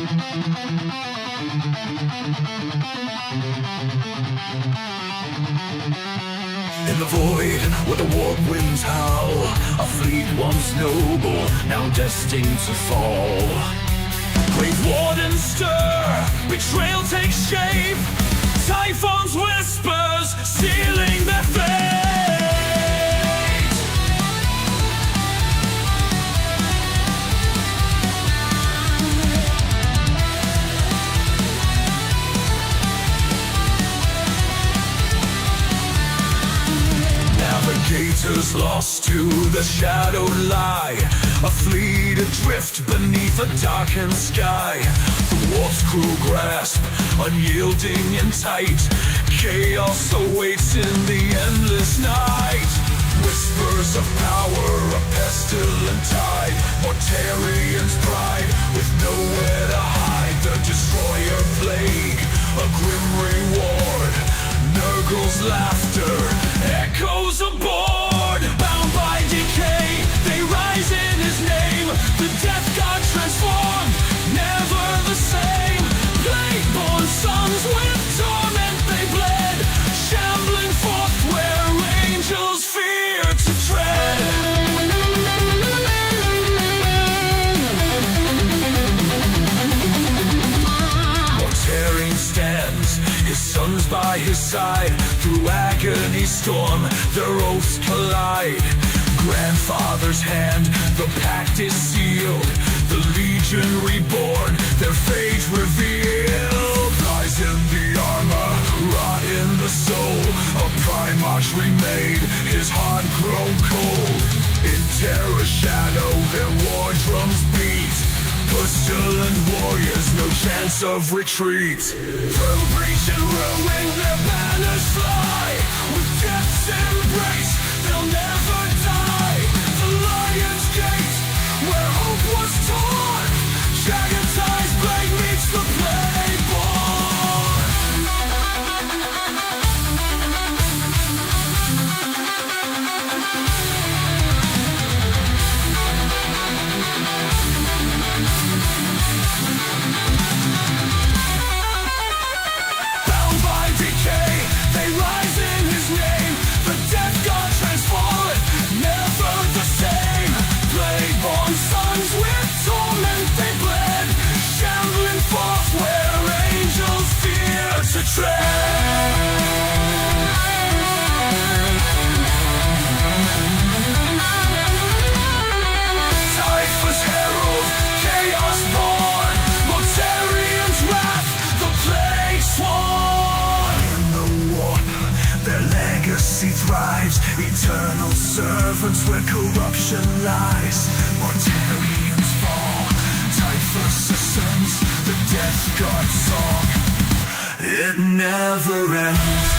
In the void, where the warp winds howl, a fleet once noble, now destined to fall. Grave wardens stir, betrayal takes shape, Typhoon's whispers, sealing their fate. Navigators lost to the shadowed lie, a fleet adrift beneath a darkened sky. The warp's cruel grasp, unyielding and tight, chaos awaits in the endless night. Whispers of power, a pestilent tide, Mortarian's pride, with nowhere to hide. The destroyer plague, a grim reward, Nurgle's laughter echoes aboard. Bound by decay, they rise in his name. The death god transformed, never the same. Blade-born sons with torment they bled, shambling forth where angels fear to tread. Mortarian stands, his sons by his side. Through agony storm, their oaths collide. Grandfather's hand, the pact is sealed. The legion reborn, their fate revealed. Lies in the armor, rot in the soul. A Primarch remade, his heart grown cold. In terror shadow, their war drums beat. Pestilent warriors, no chance of retreat. Through breach and ruin, their banners fly. With death's embrace, they'll never die. The Lion's Gate, where hope was torn. Jagged-sized blade meets the Blade-born. Bound by decay, they rise in his name. The death god transformed, never the same. Blade-born sons with torment they bled, shambling forth where angels fear to tread. Typhus herald, chaos born, Mortarian's wrath, the plague sworn. In the warp, their legacy thrives, eternal servants where corruption lies. Mortarians fall, Typhus ascends, the death god song, it never ends.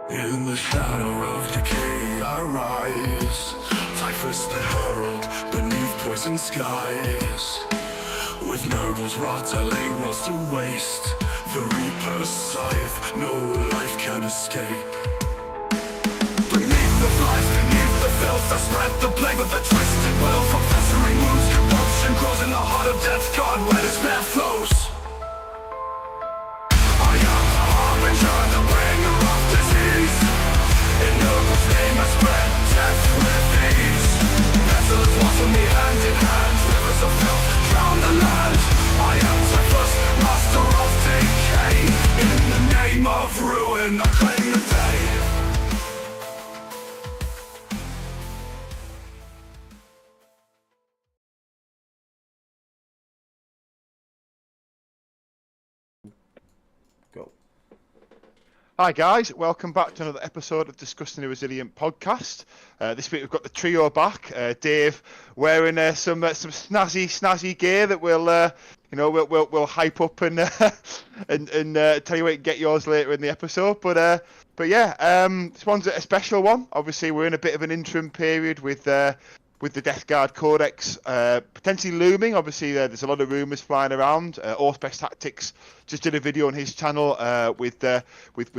In the shadow of decay I rise, Typhus the herald, beneath poison skies. With Nurgle's rot I lay worlds to waste. The Reaper's scythe, no life can escape. Beneath the flies, beneath the filth, I spread the plague with the twisted will. From festering wounds, corruption grows in the heart of death god where his blood flows. I am the harbinger, the bringer of disease. In Nurgle's name I spread death with ease. Vessels blossom me hand in hand, rivers of filth drown the land. I am Typhus, master of decay. In the name of ruin I claim the day. Go. Hi guys, welcome back to another episode of Discussing the Resilient podcast. This week we've got the trio back. Dave wearing some snazzy gear that we'll hype up and tell you where you can get yours later in the episode. But this one's a special one. Obviously, we're in a bit of an interim period with the Death Guard Codex potentially looming. Obviously, there's a lot of rumours flying around. Auspex Tactics just did a video on his channel with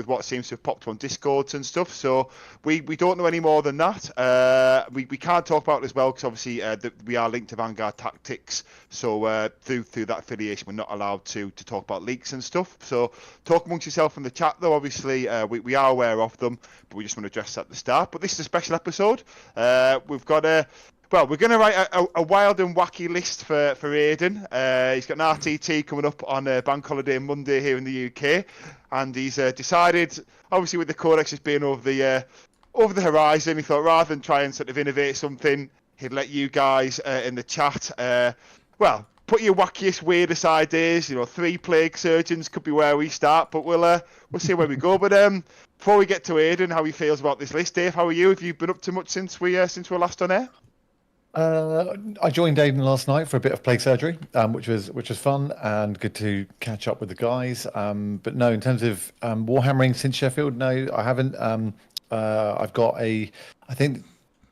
what seems to have popped on Discords and stuff. So we don't know any more than that. We can't talk about it as well because obviously we are linked to Vanguard Tactics. So through that affiliation, we're not allowed to talk about leaks and stuff. So talk amongst yourself in the chat, though. Obviously, we are aware of them, but we just want to address that at the start. But this is a special episode. We've got we're going to write a wild and wacky list for Aiden. He's got an RTT coming up on Bank Holiday Monday here in the UK, and he's decided, obviously with the Codex being over the horizon, he thought rather than try and sort of innovate something, he'd let you guys in the chat, put your wackiest, weirdest ideas. 3 plague surgeons could be where we start, but we'll see where we go. But before we get to Aiden, how he feels about this list, Dave, how are you? Have you been up to much since we were last on air? I joined Aiden last night for a bit of plague surgery, which was fun and good to catch up with the guys. But no, in terms of warhammering since Sheffield, no, I haven't. I've got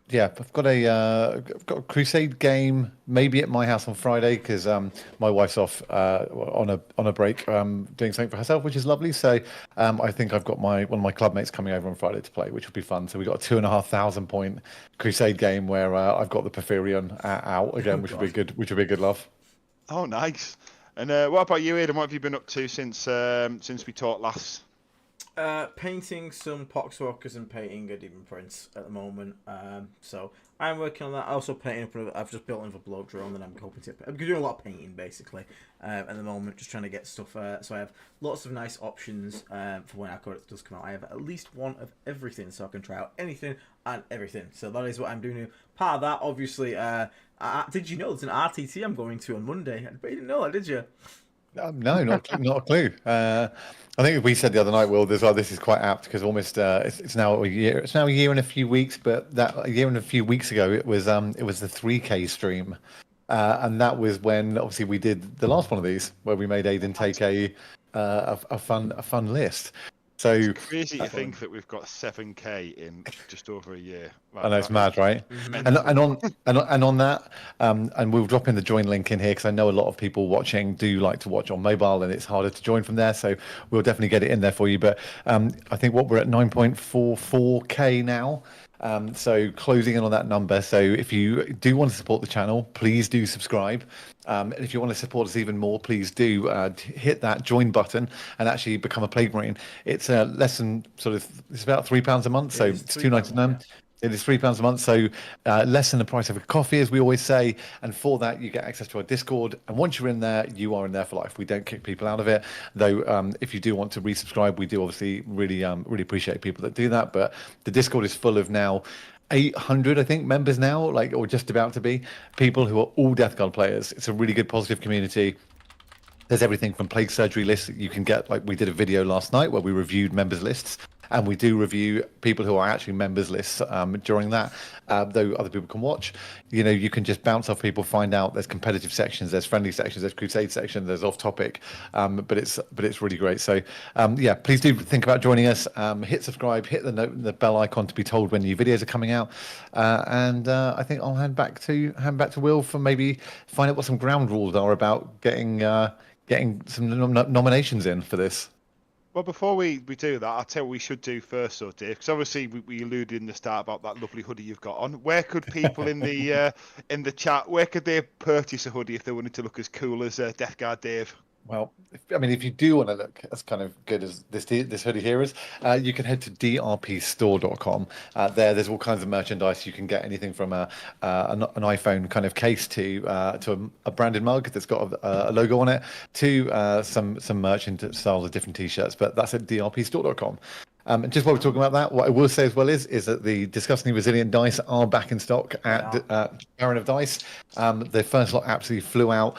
I've got a crusade game maybe at my house on Friday because my wife's off on a break doing something for herself, which is lovely. So I think I've got one of my club mates coming over on Friday to play, which will be fun. So we got a 2,500 point crusade game where I've got the Porphyrion out again, which will be good. Which will be a good love. Oh, nice. And what about you, Aiden? What have you been up to since we talked last? Painting some poxwalkers and painting a demon prince at the moment. So I'm working on that. Also painting. I've just built another blow drone that I'm hoping to. I'm doing a lot of painting basically at the moment. Just trying to get stuff. So I have lots of nice options for when our codex does come out. I have at least one of everything, so I can try out anything and everything. So that is what I'm doing. Part of that, obviously. Did you know there's an RTT I'm going to on Monday? You didn't know that, did you? No, not a clue. I think we said the other night, Will, as well. This is quite apt because almost it's now a year. It's now a year and a few weeks, but a year and a few weeks ago, it was the 3K stream, and that was when obviously we did the last one of these where we made Aiden take a fun list. So it's crazy to think that we've got 7K in just over a year. I know it's mad, right? And on that, and we'll drop in the join link in here because I know a lot of people watching do like to watch on mobile, and it's harder to join from there. So we'll definitely get it in there for you. But I think we're at 9.44K now. So closing in on that number. So if you do want to support the channel, please do subscribe. And if you want to support us even more, please do hit that join button and actually become a Plague Marine. It's less than it's about £3 a month, so it's £2.99. It is £3 a month, so less than the price of a coffee, as we always say. And for that, you get access to our Discord. And once you're in there, you are in there for life. We don't kick people out of it. Though, if you do want to resubscribe, we do obviously really appreciate people that do that. But the Discord is full of now 800, I think, members now, or just about to be, people who are all Death Guard players. It's a really good, positive community. There's everything from plague surgery lists that you can get. Like we did a video last night where we reviewed members lists. And we do review people who are actually members lists during that, though other people can watch. You can just bounce off people, find out there's competitive sections, there's friendly sections, there's crusade sections, there's off topic, but it's really great. So please do think about joining us. Hit subscribe, hit the bell icon to be told when new videos are coming out, and I think I'll hand back to Will for maybe find out what some ground rules are about getting some nominations in for this. Well, before we do that, I'll tell you what we should do first, though, Dave, because obviously we alluded in the start about that lovely hoodie you've got on. Where could people in the chat, where could they purchase a hoodie if they wanted to look as cool as Death Guard Dave? Well, if you do want to look as kind of good as this hoodie here is, you can head to drpstore.com. There's all kinds of merchandise. You can get anything from an iPhone kind of case to a branded mug that's got a logo on it, to some merch in styles of different t-shirts. But that's at drpstore.com. And just while we're talking about that, what I will say as well is that the Disgustingly Resilient dice are back in stock at Baron of Dice. The first lot absolutely flew out.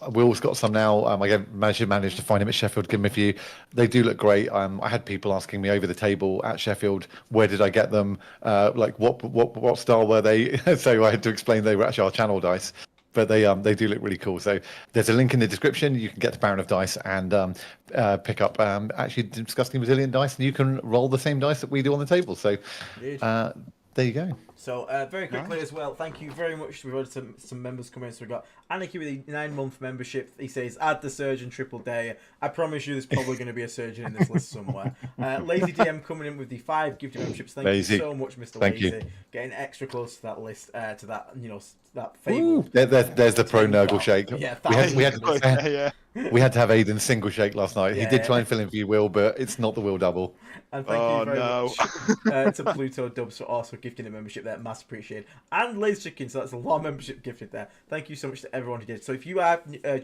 Will's got some now. I managed to find him at Sheffield. Give him a few. They do look great. I had people asking me over the table at Sheffield, where did I get them? Like what style were they? So I had to explain they were actually our channel dice. But they do look really cool. So there's a link in the description. You can get to Baron of Dice and pick up actually Disgusting Resilient dice, and you can roll the same dice that we do on the table. So there you go. So very quickly as well, thank you very much. We've had some members come in. So we've got Anarchy with a 9-month membership. He says, add the Surgeon triple day. I promise you there's probably going to be a Surgeon in this list somewhere. Lazy DM coming in with the 5 gifted memberships. Thank you so much, Mr. Thank Lazy. You. Getting extra close to that list, to that, that fable. There's the pro Nurgle shake. Yeah, we had to have Aiden single shake last night. He did try and fill in for you, Will, but it's not the Will double. And thank you very much to Pluto Dubs for also gifting a membership there. Mass appreciated. And Lazy Chicken, so that's a lot of membership gifted there. Thank you so much to everyone who did. So if you are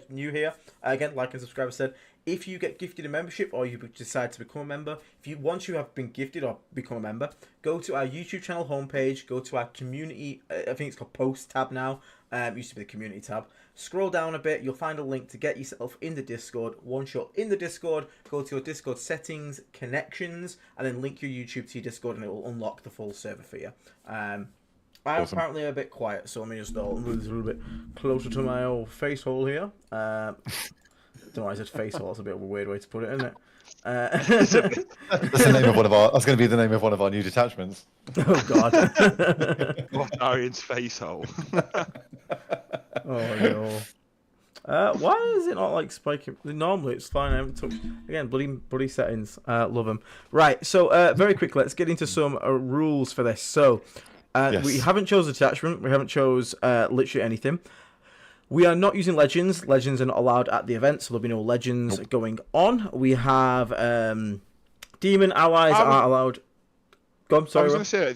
new here, again, like and subscribe. I said, if you get gifted a membership or you decide to become a member, once you have been gifted or become a member, go to our YouTube channel homepage, go to our community, I think it's called Post tab now, it used to be the community tab. Scroll down a bit, you'll find a link to get yourself in the Discord. Once you're in the Discord, go to your Discord settings, connections, and then link your YouTube to your Discord, and it will unlock the full server for you. I'm apparently a bit quiet, so let me just move this a little bit closer to my old face hole here. Don't know why I said face hole. That's a bit of a weird way to put it, isn't it? That's the name of that's going to be the name of one of our new detachments. Oh God! What Arian's face hole? Oh no! Why is it not like spiking? Normally it's fine. I haven't touched again. Bloody settings. Love them. Right. So very quickly, let's get into some rules for this. So we haven't chose a detachment. We haven't chose literally anything. We are not using legends. Legends are not allowed at the event, so there'll be no legends going on. We have demon allies aren't allowed. Go on, sorry. I was going to say,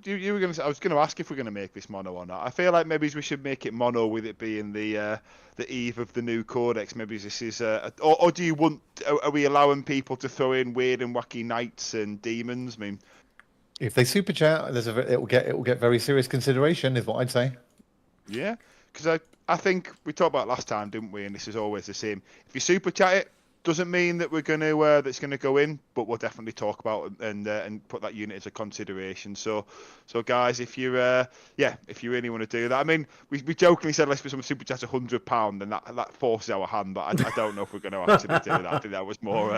you were going to say, I was going to ask if we're going to make this mono or not. I feel like maybe we should make it mono with it being the eve of the new codex. Maybe this is, or do you want? Are we allowing people to throw in weird and wacky knights and demons? I mean, if they super chat, it will get very serious consideration, is what I'd say. Yeah, because I think we talked about it last time, didn't we? And this is always the same. If you super chat it, doesn't mean that we're going to that's going to go in, but we'll definitely talk about it and put that unit as a consideration. So guys, if you if you really want to do that, I mean, we jokingly said let's put some super chats £100, and that forces our hand, but I don't know if we're going to actually do that. I think that was more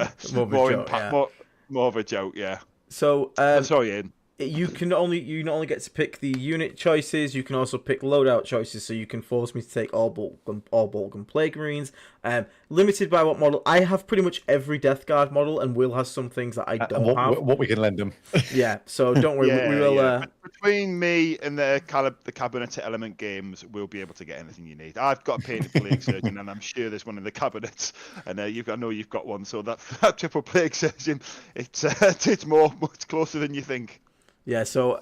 of a joke, yeah. So sorry, Ian. You not only get to pick the unit choices, you can also pick loadout choices. So you can force me to take all bulk and plague marines. Limited by what model? I have pretty much every Death Guard model, and Will has some things that I don't have. What we can lend them. Yeah, so don't worry. we will. Between me and the cabinet element games, we'll be able to get anything you need. I've got a painted plague surgeon, and I'm sure there's one in the cabinets. And I know you've got one. So that triple plague surgeon, it's much closer than you think. Yeah, so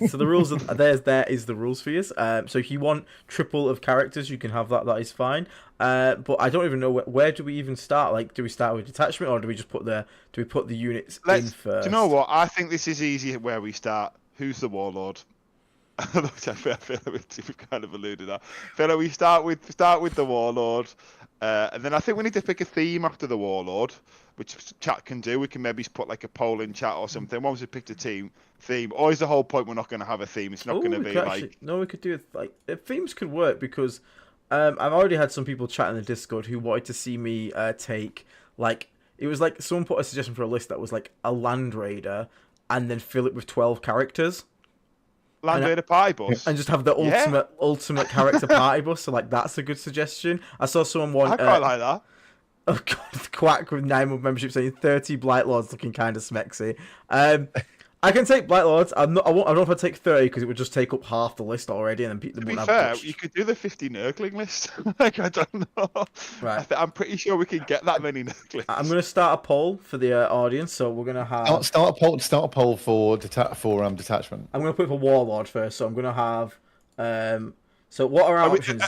so the rules there is the rules for you. So if you want triple of characters, you can have that. That is fine. But I don't even know where do we even start. Like, do we start with detachment, or do we just put the units in first? Do you know what? I think this is easy where we start. Who's the Warlord? I feel like we've kind of alluded to that. I feel like we start with the Warlord, and then I think we need to pick a theme after the Warlord, which chat can do. We can maybe put like a poll in chat or something. Once we picked a theme, or is the whole point we're not going to have a theme? It's not going to be like... No, we could do it like... Themes could work because I've already had some people chat in the Discord who wanted to see me take, like... It was like someone put a suggestion for a list that was like a Land Raider and then fill it with 12 characters. Land Raider party bus. And just have the ultimate character party bus. So like that's a good suggestion. I saw someone want... I quite like that. Oh god, Quack with 9-month membership saying 30 Blight Lords looking kind of smexy. I can take Blight Lords. I don't know if I'd take 30 because it would just take up half the list already, and then people wouldn't have fair, you could do the 50 Nurgling list. Like, I don't know. Right. I'm pretty sure we can get that many Nurglings. I'm going to start a poll for the audience, so we're going to have... Start a poll for detachment. I'm going to put it for Warlord first, so I'm going to have... So what are our options?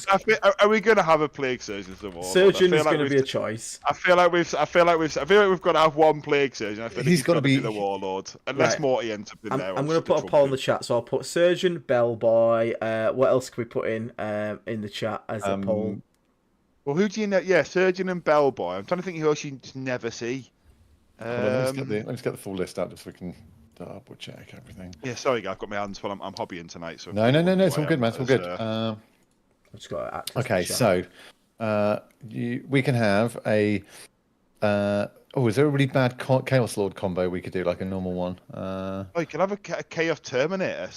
Are we going to have a plague surgeon as a Warlord? Surgeon is going to be a choice. I feel like we've got to have one plague surgeon. I think he's got to be the Warlord, unless Morty ends up in there. I'm going to put a poll in the chat, so I'll put Surgeon, Bellboy. What else can we put in the chat as a poll? Well, who do you know? Yeah, Surgeon and Bellboy. I'm trying to think who else you just never see. Hold on, let me just get the full list out just so we can double check everything. Yeah, sorry, guys, I've got my hands full. I'm hobbying tonight, so No, it's all good, man. It's all good. I've just got access Okay, to so we can have a. Is there a really bad Chaos Lord combo we could do, like a normal one? Oh, you can have a Chaos Terminator,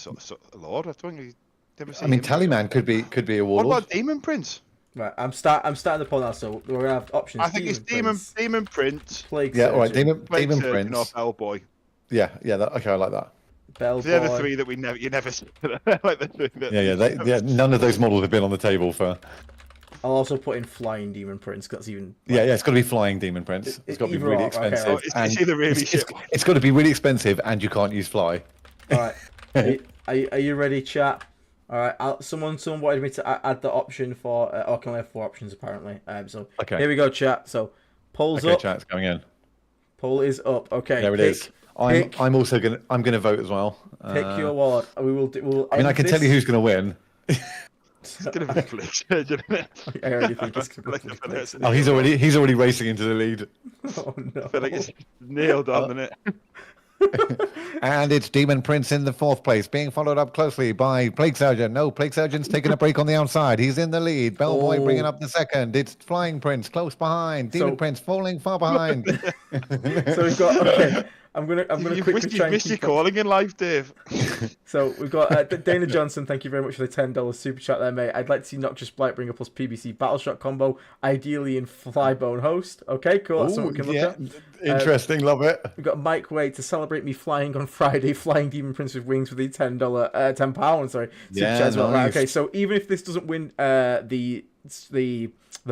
Lord. I don't think you've never seen. I mean, him, Tallyman could be a What Warlord. about Demon Prince? Right, I'm starting the poll now, so we're gonna have options. I think it's Demon Prince, Plague Yeah, all right, Surgeon, Plague Demon Surgeon, or Prince. Bellboy. Yeah, okay, I like that. Bellboy. They're the three that you never see. Like the three that None of those models have been on the table for. I'll also put in Flying Demon Prince, because that's even... Yeah, it's got to be Flying Demon Prince. It's got to be really expensive. Okay. Oh, it's either really shit. It's got to be really expensive, and you can't use Fly. All right, are you ready, chat? All right, someone wanted me to add the option for... I can only have 4 options, apparently. So okay. Here we go, chat. So, polls up. Okay, chat's going in. Poll is up. Okay, there it is. I'm also gonna vote as well. Pick your Warlord. We will. I mean, I can tell you who's gonna win. It's gonna be Plague Surgeon, isn't it? I already think it's gonna be Plague Surgeon. Oh, he's already racing into the lead. Oh no! I feel like it's nailed on, isn't it? And it's Demon Prince in the 4th place, being followed up closely by Plague Surgeon. No, Plague Surgeon's taking a break on the outside. He's in the lead. Bellboy bringing up the 2nd. It's Flying Prince close behind. Demon Prince falling far behind. So we've got okay. I'm gonna quickly try and missed your calling in life, Dave. So we've got Dana Johnson. Thank you very much for the $10 super chat there, mate. I'd like to see Noxious Blightbringer plus PBC Battleshot combo, ideally in Flybone Host. Okay, cool. That's something we can look at. Interesting, love it. We've got Mike Way to celebrate me flying on Friday, Flying Demon Prince with wings with the £10. Sorry, super chat as well. Nice. Right, okay, so even if this doesn't win the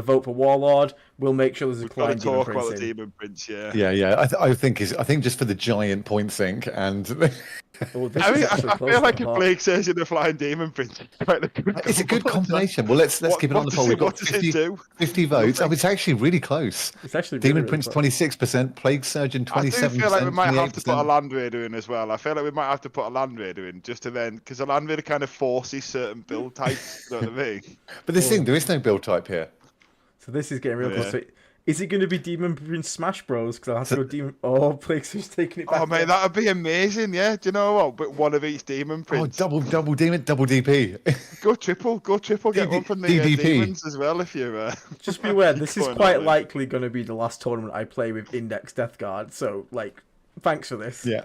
vote for Warlord, we'll make sure there's a Flying Demon Prince about the in. Demon Prince, yeah. Yeah. I think just for the giant point sink and. Oh, I feel like a Plague Surgeon and a Flying Demon Prince. It's a good combination. Well, let's keep it on the poll. We've got 50 votes. Oh, it's actually really close. It's actually Demon really Prince 26%, Plague Surgeon 27%. I do feel like we might have to put a 28%. Land Raider in as well. I feel like we might have to put a Land Raider in just to then, because a Land Raider kind of forces certain build types. You know what I mean? But this thing, there is no build type here. So this is getting real close. So is it going to be Demon Prince Smash Bros? Because I'll have to go Demon... Oh, Plague Surgeon's taking it back. Oh, mate, that would be amazing, yeah. Do you know what? But one of each Demon Prince. Oh, double demon, double DP. Go triple. Get one from the DDP. demons as well if you're... Just be aware, this is quite likely going to be the last tournament I play with Index Death Guard. So, like, thanks for this. Yeah.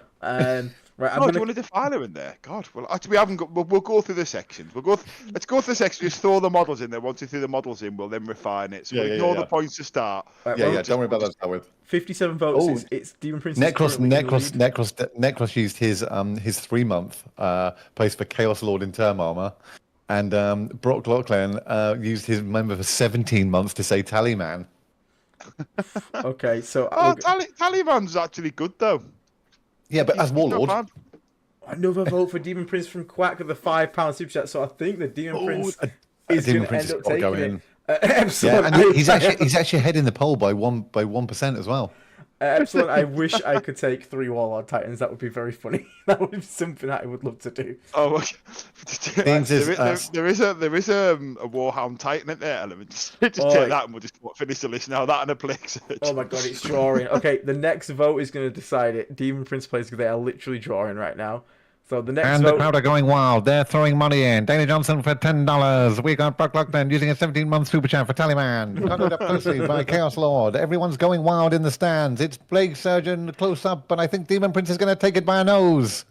Right, do you want a defiler in there? God, well, actually, we haven't got. We'll go through the sections. Let's go through the sections. Just throw the models in there. Once we throw the models in, we'll then refine it. So we'll ignore the points to start. Right, Don't worry about that to start with. 57 votes. It's Demon Prince. Necros used his 3-month place for Chaos Lord in term armor, and Brock Lachlan used his member for 17 months to say Tallyman. Okay, so Tallyman's actually good though. Yeah, but as Warlord. Another vote for Demon Prince from Quack with the £5 super chat. So I think the Demon Prince is going to end up taking it. Epsilon, and he's actually ahead in the poll by 1% as well. Epsilon, I wish I could take 3 Warlord Titans. That would be very funny. That would be something that I would love to do. Oh, okay. There is a Warhound Titan in there. Let me just take that and we'll just finish the list now. That and a Plague Surgeon. Oh my god, it's drawing. Okay, the next vote is going to decide it. Demon Prince plays, they are literally drawing right now. So the next vote... the crowd are going wild. They're throwing money in. Dana Johnson for $10. We got Brock Lockdown using a 17-month super chat for Tallyman. Followed up closely by Chaos Lord. Everyone's going wild in the stands. It's Plague Surgeon close up, but I think Demon Prince is going to take it by a nose.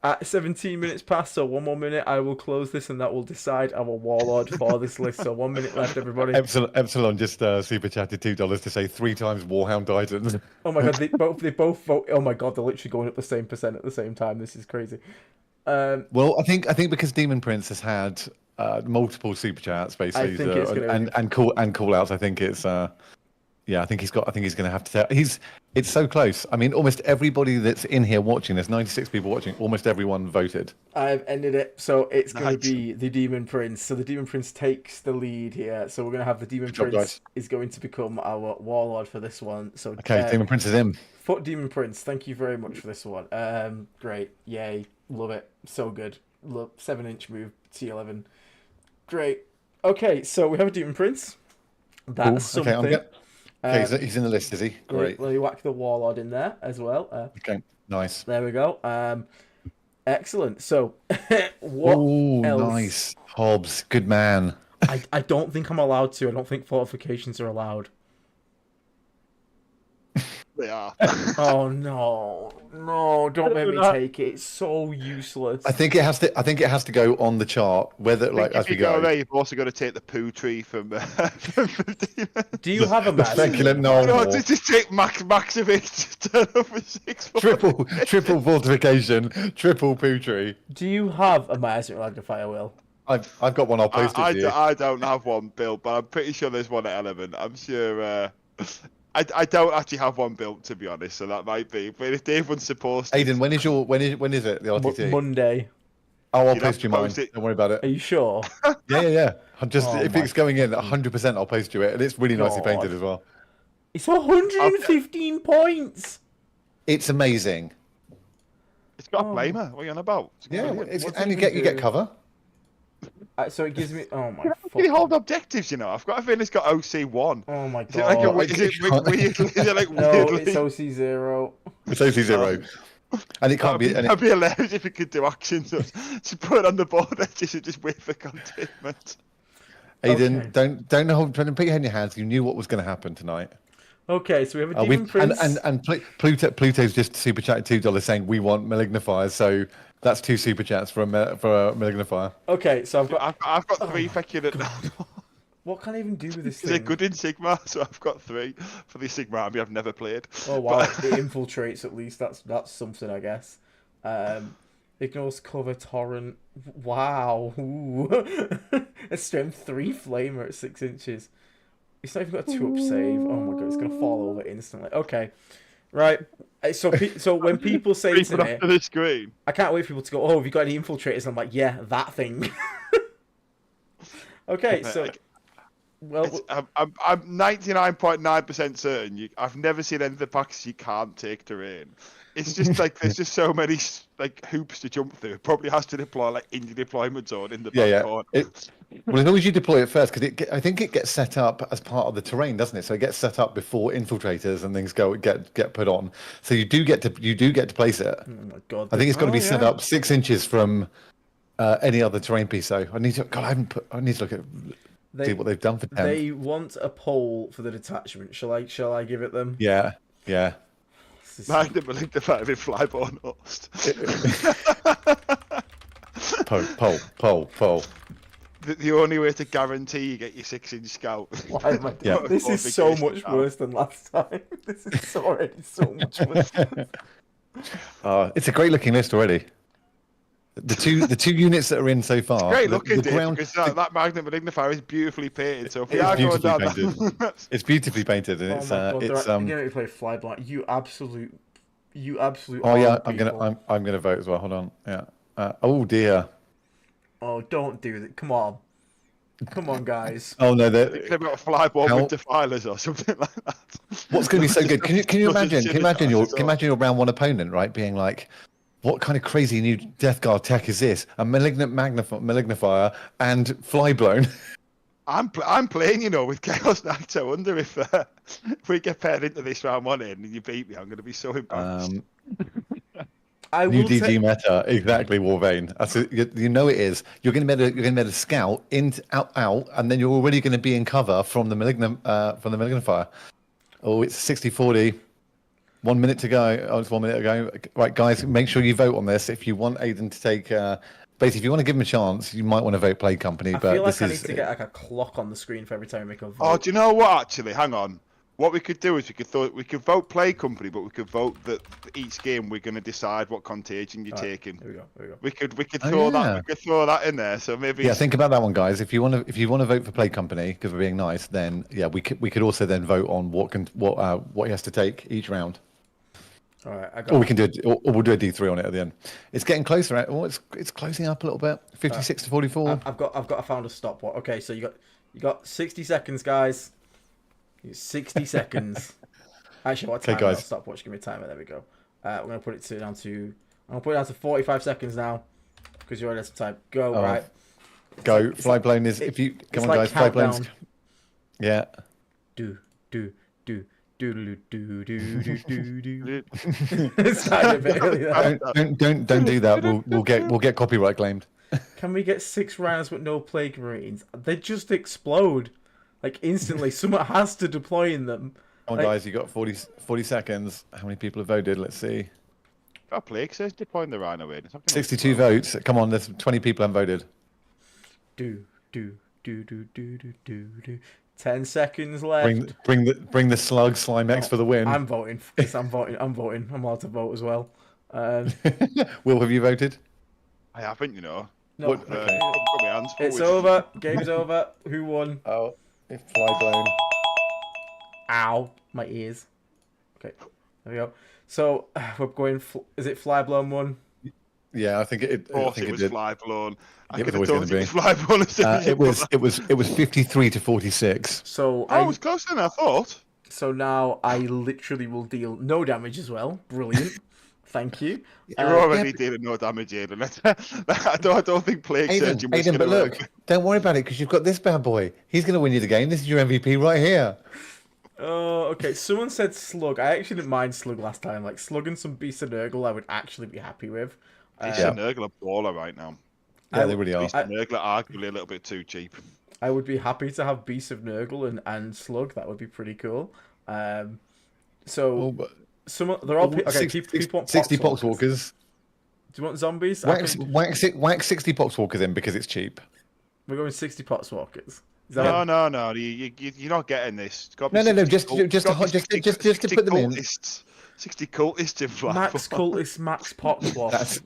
At 17 minutes past, so 1 more minute, I will close this, and that will decide our Warlord for this list. So 1 minute left, everybody. Epsilon just super chatted $2 to say 3 times Warhound Titans. Oh my god, they both vote. Oh my god, they're literally going up the same percent at the same time. This is crazy. Well, I think because Demon Prince has had multiple super chats basically, and call outs. I think it's I think he's going to have to. It's so close. I mean, almost everybody that's in here watching. There's 96 people watching. Almost everyone voted. I've ended it, so it's going to be the Demon Prince. So the Demon Prince takes the lead here. So we're going to have the Demon Prince is going to become our Warlord for this one. So okay, Demon Prince is in. Foot Demon Prince. Thank you very much for this one. Great, yay, love it, so good. Love 7-inch move, T11. Great. Okay, so we have a Demon Prince. That's Ooh, okay, something. okay, he's in the list, is he? Great. Let me whack the Warlord in there as well. Okay, nice. There we go. Excellent. So, what Oh, else? nice. Hobbs, good man. I don't think I'm allowed to. I don't think fortifications are allowed. They are. Oh no, no! Don't make me take it. It's so useless. I think it has to. I think it has to go on the chart. Whether like as If we you go go. there, you've also got to take the poo tree from. From Do you have a The mass? feculent no, normal. just take max of it. Just turn over 6. Triple fortification, triple poo tree. Do you have a mass magnifier, Will? I've got one. I'll post it to you. I don't have one built, but I'm pretty sure there's one at Element. I'm sure. I don't actually have one built, to be honest, so that might be. But if Dave was supposed to, Aiden, when is it the RTT? Monday. Oh, I'll You'd post you have to mine. post it. Don't worry about it. Are you sure? Yeah. I'm just Oh if my it's going in 100%, I'll post you it, and it's really nicely God. painted as well. It's 115 points. It's amazing. It's got a Oh. flamer. What are you on about? Yeah, Brilliant. What's and it you even get do? cover. So it gives me. Oh my. Can you hold objectives? You know, I've got a feeling it's got OC1. Oh my Is it like a, god. Like, is it you can't- weirdly? Is it like No, weirdly? it's OC0. It's OC0, and it can't be. And That'd be hilarious if you could do actions to put it on the board edges and just wait for containment. Aiden, Okay. don't put your head in your hands. You knew what was going to happen tonight. Okay, so we have a demon prince. And Pluto's just super chatted $2 saying we want malignifiers. So that's 2 super chats for a malignifier. Okay, so I've got. I've got 3 feculent. What can I even do with this They're thing? good in Sigma, so I've got 3 for the Sigma army I've never played. Oh wow, But- it infiltrates at least. That's something, I guess. Ignores cover torrent. Wow. Ooh. A strength 3 flamer at 6 inches. It's not even got a 2-up save. Oh my god, it's gonna fall over instantly. Okay, right. So when people say to Creeping me, onto the screen. I can't wait for people to go, "Oh, have you got any infiltrators?" I'm like, "Yeah, that thing." Okay, so well, I'm 99.9% certain I've never seen any of the packs you can't take terrain. It's just like there's just so many like hoops to jump through. It probably has to deploy like in the deployment zone in the back corner. Well, as long as you deploy it first, because I think it gets set up as part of the terrain, doesn't it? So it gets set up before infiltrators and things get put on. So you do get to place it. oh my god, I think it's got to be set yeah. up 6 inches from any other terrain piece. So I need to. God, I need to look at see what they've done for 10. they want a poll for the detachment. Shall I give it them? Yeah. This is- Magnum Malignifier in Flyborn host. Poll. The only way to guarantee you get your 6-inch scout. Why am I? Yeah. This is so much worse than last time. This is already so much worse. It's a great looking list already. The two units that are in so far. Great the looking, Dave, ground- because that Magnum Magnifier is beautifully painted. So if we It's are going beautifully down painted. that, It's beautifully painted, and Oh it's my god, it's you're gonna play Flyblind. You absolute. Oh yeah, horrible I'm gonna vote as well. Hold on. Yeah. Oh dear. Oh, don't do that. Come on, guys. Oh no. they've got a Flyborn How- with defilers or something like that. What's going to be so good? Can you Plus it's imagine your Signitas as well. round 1 opponent, right, being like, what kind of crazy new Death Guard tech is this? A malignant magnifier and flyblown. I'm playing, with Chaos Knight. I wonder if we get paired into this round 1 in and you beat me, I'm going to be so embarrassed. I New will DG take. meta, exactly, Warvane. You know it is. You're going to be a scout out, and then you're already going to be in cover from the magnifier. Oh, it's 60-40. 1 minute to go. Oh, it's 1 minute to go. Right, guys, make sure you vote on this. If you want Aiden to take, basically, if you want to give him a chance, you might want to vote Play Company. I But feel like this I is need to get like a clock on the screen for every time I make a vote. Oh, do you know what? Actually, hang on. What we could do is we could vote Play Company, but we could vote that each game we're going to decide what contagion you're taking. Here we go. We could Oh, throw yeah. that. We could throw that in there. So maybe. Yeah, think about that one, guys. If you want to vote for Play Company because we're being nice, then yeah, we could also then vote on what he has to take each round. All right, I got. Or we can do it, or we'll do a D3 on it at the end. It's getting closer. Right? Oh, it's closing up a little bit. 56-44. I found a stopwatch. Okay, so you got 60 seconds, guys. 60 seconds. Actually, what time? Okay, guys. Not stopwatch. Give me a timer. There we go. We're gonna put it down to. I'm gonna put it down to 45 seconds now, because you already had some time. Go right. Go. Flyblown is if you come it's on, like guys. Flyblown's. countdown. Yeah. do do do do do do do do do. It's not a bit early there. Don't do that. We'll get copyright claimed. Can we get 6 rounds with no plague marines? They just explode, like instantly. Someone has to deploy in them. Come on, guys, you got 40 seconds. How many people have voted? Let's see. Got plague says deploying the rhino in. 62 votes. Come on, there's 20 people haven't voted. Do do do do do do do do. 10 seconds left. Bring the slug slime X for the win. I'm voting. Yes, I'm voting. I'm allowed to vote as well. Will, have you voted? I haven't, you know. No. Got my hands full It's with- over. Game's over. Who won? Oh, it's fly blown. Ow, my ears. Okay, there we go. So we're going. Is it fly blown one? Yeah, I think it. Of course, I think it was did. fly blown. I It could was have always told you it gonna was fly blown. As soon as you It was 53 to 46. So Oh, it was closer than I thought. So now I literally will deal no damage as well. Brilliant. Thank you. You're already dealing no damage, Aiden. I don't think plague surgeon was Aiden, but gonna look, don't worry about it because you've got this bad boy. He's going to win you the game. This is your MVP right here. Oh, okay. Someone said slug. I actually didn't mind slug last time. Like slug and some beast of Nurgle, I would actually be happy with. Beast of Nurgle are baller right now. Yeah, they really are. Beast of Nurgle are arguably a little bit too cheap. I would be happy to have beast of Nurgle and slug. That would be pretty cool. So they're all okay. People want 60 poxwalkers. poxwalkers. Do you want zombies? Whack 60 poxwalkers in because it's cheap. We're going 60 poxwalkers. No. You're not getting this. It's gotta be No. 60 Just to put them in. 60 cultists in flat. Max cultists, max poxwalkers.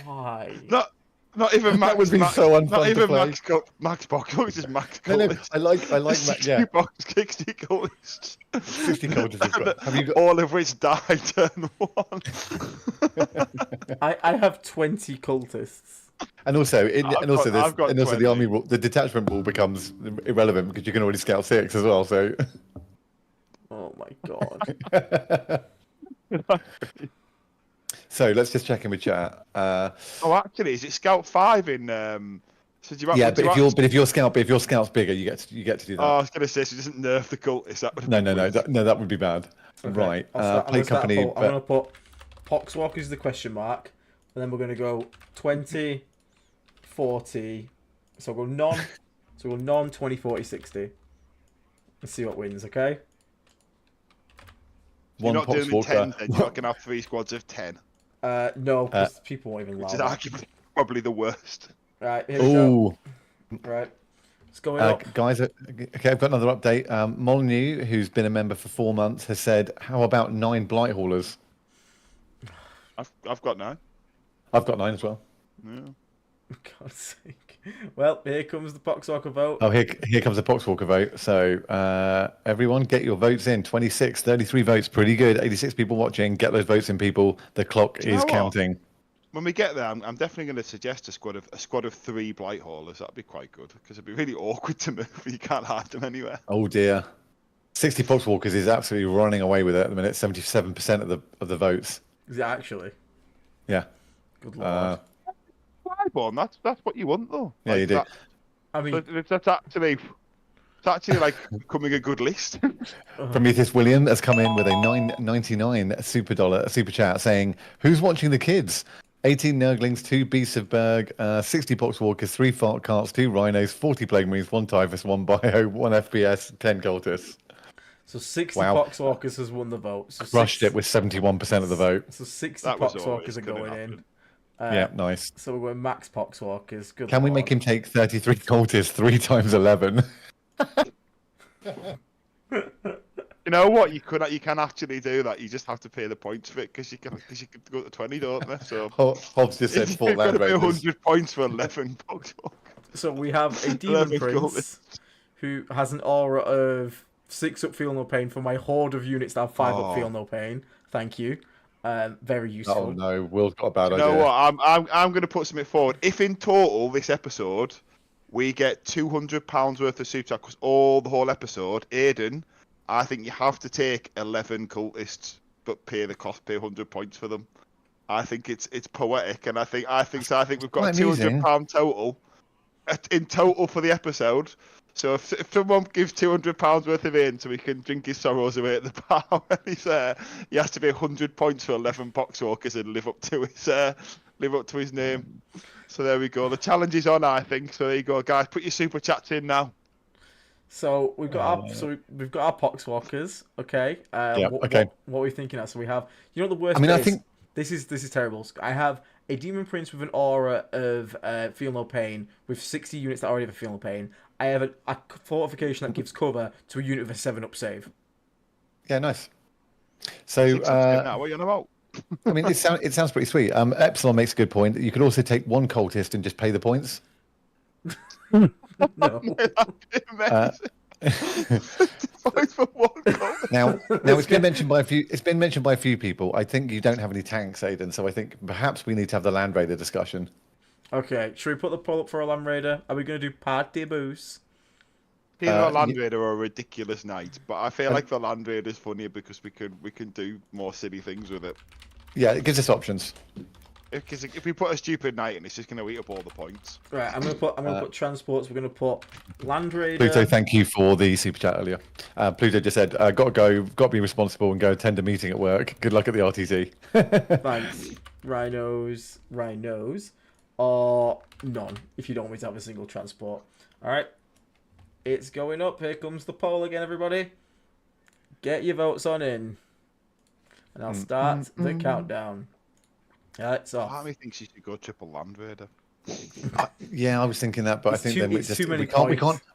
Why? Not even Max. That would be so unfun Not to even play. Max box. It's just Max No, cultists. I like 60 yeah. box, 60 cultists. 60 cultists. Have you got? All of which died turn 1. I have 20 cultists. And also, I've got the 20. army rule, the detachment rule becomes irrelevant because you can already scout 6 as well. So. Oh my god. So let's just check in with chat. Oh, actually, is it Scout 5 in? So do you Yeah, but if your scout's bigger, you get to do that. Oh, I was gonna say, so it doesn't nerf the cultists. That would No, that would be bad. Okay, Right, I'm company. I'm gonna put poxwalkers is the question mark, and then we're gonna go 20, 40. So we'll go non. So we'll go non 20, 40, 60. Let's see what wins. Okay. You're One not doing the 10, poxwalker. then you're not gonna have 3 squads of 10, No, because people won't even allow which is that. arguably probably the worst. Right, here we go. Ooh, Right. It's going up. guys. Okay, I've got another update. Molyneux, who's been a member for 4 months, has said, "How about 9 blight haulers?" I've got 9. I've got 9 as well. Yeah. For God's sake. Well, here comes the poxwalker vote. Oh, here comes the poxwalker vote. So everyone, get your votes in. 26, 33 votes, pretty good. 86 people watching. Get those votes in, people. The clock you know is what? counting. When we get there, I'm definitely going to suggest a squad of 3 blight haulers. That'd be quite good because it'd be really awkward to move. You can't hide them anywhere. Oh dear. 60 poxwalkers is absolutely running away with it at the minute. 77% of the votes. Is it actually? Yeah. Good lord. Flyborn, that's what you want though. Yeah, you do. I mean, That's actually like becoming a good list. Prometheus William has come in with a $9.99 super chat saying, "Who's watching the kids? 18 Nurglings, 2 Beasts of Berg, 60 Poxwalkers, 3 Fart Carts, 2 Rhinos, 40 Plague Marines, 1 Typhus, 1 Bio, 1 FPS, 10 Cultists." so 60 Wow. Poxwalkers has won the vote. So Crushed it with 71% of the vote. So 60 That was always Poxwalkers are gonna going in. happen. Yeah, nice. So we're going max Poxwalkers. Good Can we lord. make him take 33 Cultists 3 times 11? You know what? You can actually do that. You just have to pay the points for it because you can go to 20, don't they? So Hobbs just said you've 4 got Land to pay Rovers. 100 points for 11 Poxwalkers. So we have a Let Demon me call Prince who has an aura of 6 up feel no pain for my horde of units that have 5 up feel no pain. Thank you. Very useful. Oh no, Will's got a bad You idea. know what? I'm going to put something forward. If in total this episode we get £200 worth of super chat across the whole episode, Aiden, I think you have to take 11 cultists, but pay 100 points for them. I think it's poetic, and I think we've got quite amusing. £200 total in total for the episode. So if someone gives £200 worth of in so he can drink his sorrows away at the bar when he's there, he has to be 100 points for 11 poxwalkers and live up to his name. So there we go. The challenge is on, I think. So there you go, guys. Put your super chats in now. So we've got we've got our poxwalkers. Okay. Yeah. What, Okay. What are we thinking of? So we have. You know what the worst. I mean, bit I is? think This is terrible. I have a demon prince with an aura of feel no pain with 60 units that already have a feel no pain. I have a fortification that gives cover to a unit with a 7-up save. yeah, nice. So What are you on about? I mean, it sounds pretty sweet. Epsilon makes a good point. You could also take one cultist and just pay the points. No. Points for one goal. Now it's been mentioned by a few. It's been mentioned by a few people. I think you don't have any tanks, Aiden. So I think perhaps we need to have the Land Raider discussion. Okay, should we put the poll up for a Land Raider? Are we going to do party boost? Either Land Raider or a ridiculous knight, but I feel like the Land Raider is funnier because we can do more silly things with it. Yeah, it gives us options. Because if we put a stupid knight in, it's just going to eat up all the points. Right, I'm gonna put transports. We're gonna put Land Raider. Pluto, thank you for the super chat earlier. Pluto just said, "Got to go. Got to be responsible and go attend a meeting at work. Good luck at the RTC." Thanks. Rhinos, or none. If you don't want me to have a single transport. All right. It's going up. Here comes the poll again, everybody. Get your votes on in. And I'll start the countdown. Yeah, it's off. Part of me thinks you should go triple Land Raider. Yeah, I was thinking that, but I think then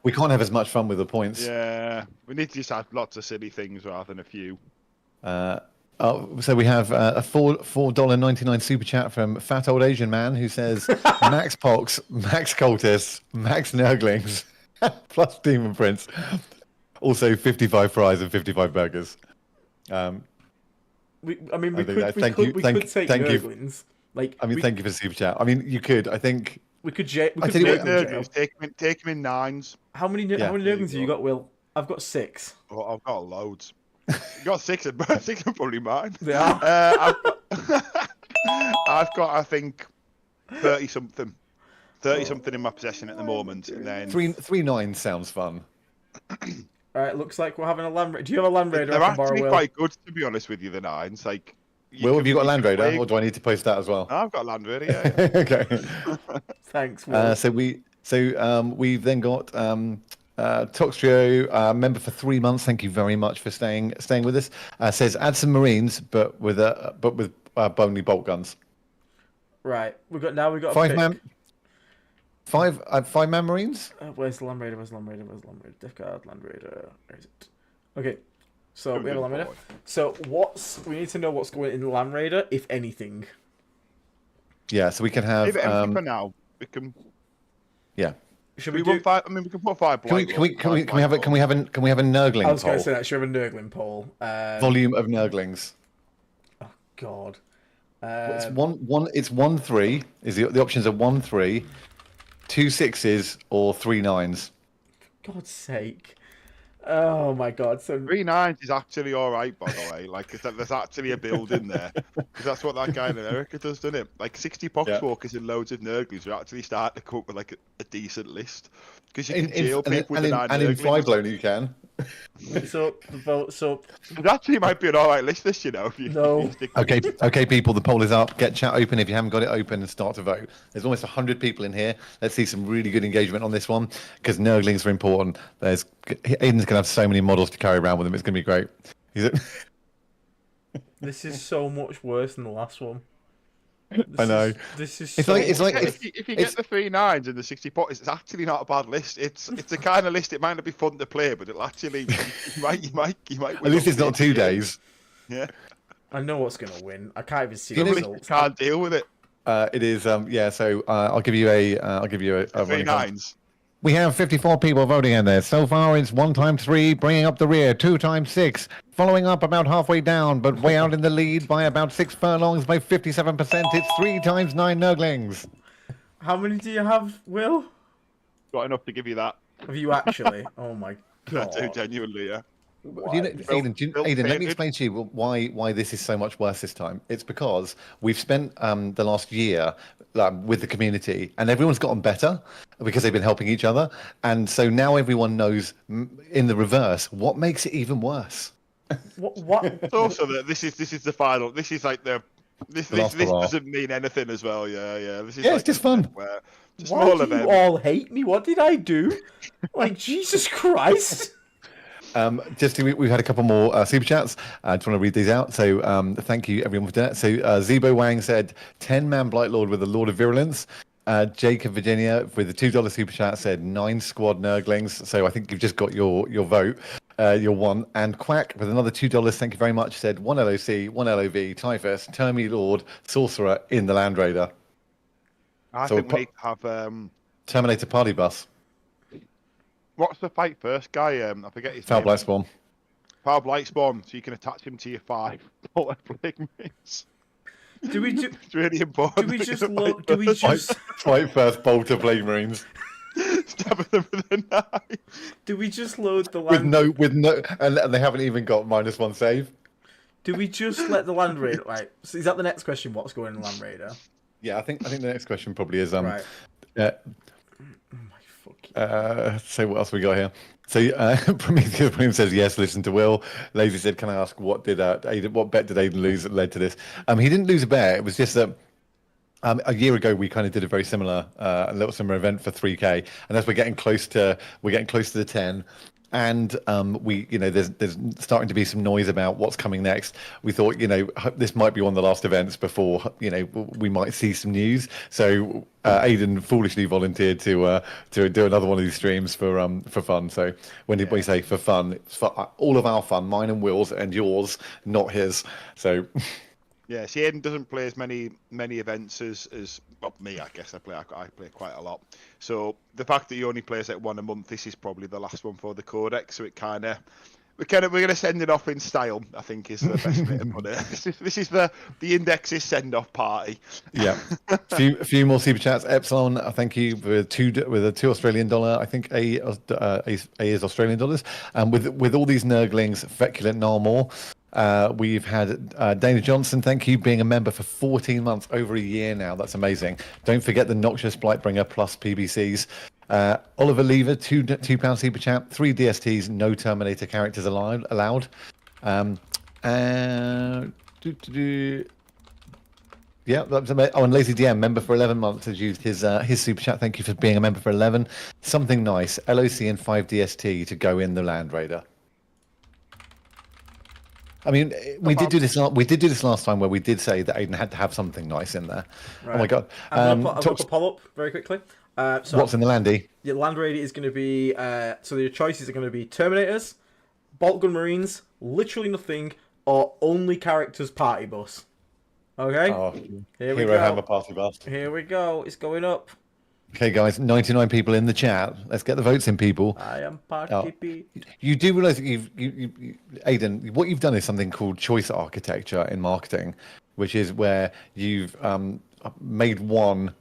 we can't have as much fun with the points. Yeah, we need to just have lots of silly things rather than a few. So we have a $4.99 super chat from Fat Old Asian Man who says, "Max Pox, Max Cultists, Max Nurglings, plus Demon Prince, also 55 fries and 55 burgers." We could take thank you. Nurglings. Thank you for the super chat. I mean, you could. I think we could. Take him in nines. How many Nurglings have you got, Will? I've got 6. Oh, I've got loads. You got 6, six are probably mine. They are. I've got, I think, 30 something in my possession at the moment, and then three nines sounds fun. All right, looks like we're having a Land Raider. Do you have a Land Raider? They're actually quite good, to be honest with you. The nines, like. Will, have you got a Land Raider, or do I need to post that as well? I've got a Land Raider. Yeah. Okay. Thanks, Will. We've then got Toxtrio, member for 3 months. Thank you very much for staying with us. Says add some Marines, but with bony bolt guns. Right, we got 5-man Marines. Where's the Land Raider? Discard Land Raider. Where is it? Okay, so we have a Land Raider. So we need to know what's going in the Land Raider, if anything. Yeah, so we can have. Leave it empty for now. We can. Yeah. Should we do 5? I mean, we can put 5. Can we have a Nurgling? I was going poll? to say that. Should we have a Nurgling poll? Volume of Nurglings. Oh God. It's 1-3. Is the options are 1-3, 2 6s, or 3 9s. For God's sake. Oh my God! So 3 9s is actually all right, by the way. Like, there's actually a build in there because that's what that guy in America does, doesn't it? Like 60 poxwalkers and loads of Nurglings are actually starting to come up with like a decent list because you can jail people with 9 and in Flyblown you can. votes up. The votes up. It actually might be an all right list, this, you know. If you, No. if you stick Okay, people. The poll is up. Get chat open if you haven't got it open and start to vote. There's almost 100 people in here. Let's see some really good engagement on this one because Nurglings are important. Aiden's gonna have so many models to carry around with him. It's gonna be great. This is so much worse than the last one. I know. This is. if you get the 3 9s and the 60 pots, it's actually not a bad list. It's the kind of list. It might not be fun to play, but it'll actually you might. At least it's not 2 days. Yeah. I know what's gonna win. I can't even see You the results. can't deal with it. It is. Yeah. So I'll give you a 3 9s. We have 54 people voting in there. So far, it's 1 times 3, bringing up the rear. 2 times 6, following up about halfway down, but way out in the lead by about 6 furlongs by 57%. It's 3 times 9 Nurglings. How many do you have, Will? Got enough to give you that. Have you actually? Oh my God. I do, genuinely, yeah. Aiden, Aiden, let me explain to you why this is so much worse this time. It's because we've spent the last year with the community, and everyone's gotten better because they've been helping each other, and so now everyone knows in the reverse what makes it even worse. What? It's also that this is the final. This is like this last this hurrah. doesn't mean anything as well. Yeah. This is Yeah, like it's just fun. It's a Why small do event. you all hate me? What did I do? Like, Jesus Christ. We've had a couple more super chats. I just want to read these out. So thank you everyone for doing that. So Zebo Wang said 10-man Blight Lord with a Lord of Virulence. Jacob Virginia with a $2 super chat said 9 squad Nurglings. So I think you've just got your vote, your one. And Quack with another $2. Thank you very much. Said 1 LOC, 1 LOV, Typhus, Termi Lord, Sorcerer in the Land Raider. I think we need to have Terminator Party Bus. what's the fight first guy? I forget his Foul name. Blight Spawn. Foul Blight Spawn, so you can attach him to your 5 Polar Plague Marines. Do we do? It's really important. Do we just look? Do we just? Fight first, bolt of Plague Marines. Stabbing them with a knife. Do we just load the With land? no, and they haven't even got -1 save. Do we just let the Land Raider? Right. So is that the next question? What's going in the Land Raider? Yeah, I think the next question probably is Right. uh, Oh my fucking. so what else we got here? So Prometheus William says yes. Listen to Will. Lazy said, "Can I ask what bet did Aiden lose that led to this?" He didn't lose a bet. It was just that a year ago we kind of did a very similar event for 3K, and as we're getting close to the 10. And there's starting to be some noise about what's coming next. We thought, this might be one of the last events before, we might see some news. So Aiden foolishly volunteered to do another one of these streams for fun. So when we say for fun, it's for all of our fun, mine and Will's and yours, not his. So. Yeah, see, Aiden doesn't play as many events as well, me. I guess I play quite a lot. So the fact that he only plays like one a month, this is probably the last one for the Codex. So we're gonna send it off in style. I think is the best way to put it. This is the Index's send off party. Yeah, a few more super chats. Epsilon, thank you with a $2 Australian dollar. I think A is Australian dollars. With all these Nurglings, feculent Narmore. We've had Dana Johnson, thank you, being a member for 14 months, over a year now. That's amazing. Don't forget the Noxious Blightbringer plus PBCs. Oliver Lever, £2 super chat, 3 DSTs, no Terminator characters allowed. Yeah, that's amazing. Oh, and Lazy DM, member for 11 months, has used his super chat. Thank you for being a member for 11. Something nice, LOC and 5 DST to go in the Land Raider. I mean, we did do this last time, where we did say that Aiden had to have something nice in there. Right. Oh my god! I'm gonna put a poll up very quickly. So what's in the Landy? The Land Raider is going to be so your choices are going to be Terminators, Bolt Gun Marines, literally nothing, or only characters party bus. Okay. Oh, here we Hero go. Hammer Party Bus. Here we go. It's going up. Okay, guys, 99 people in the chat. Let's get the votes in, people. I am party. You do realise that Aiden, what you've done is something called choice architecture in marketing, which is where you've made one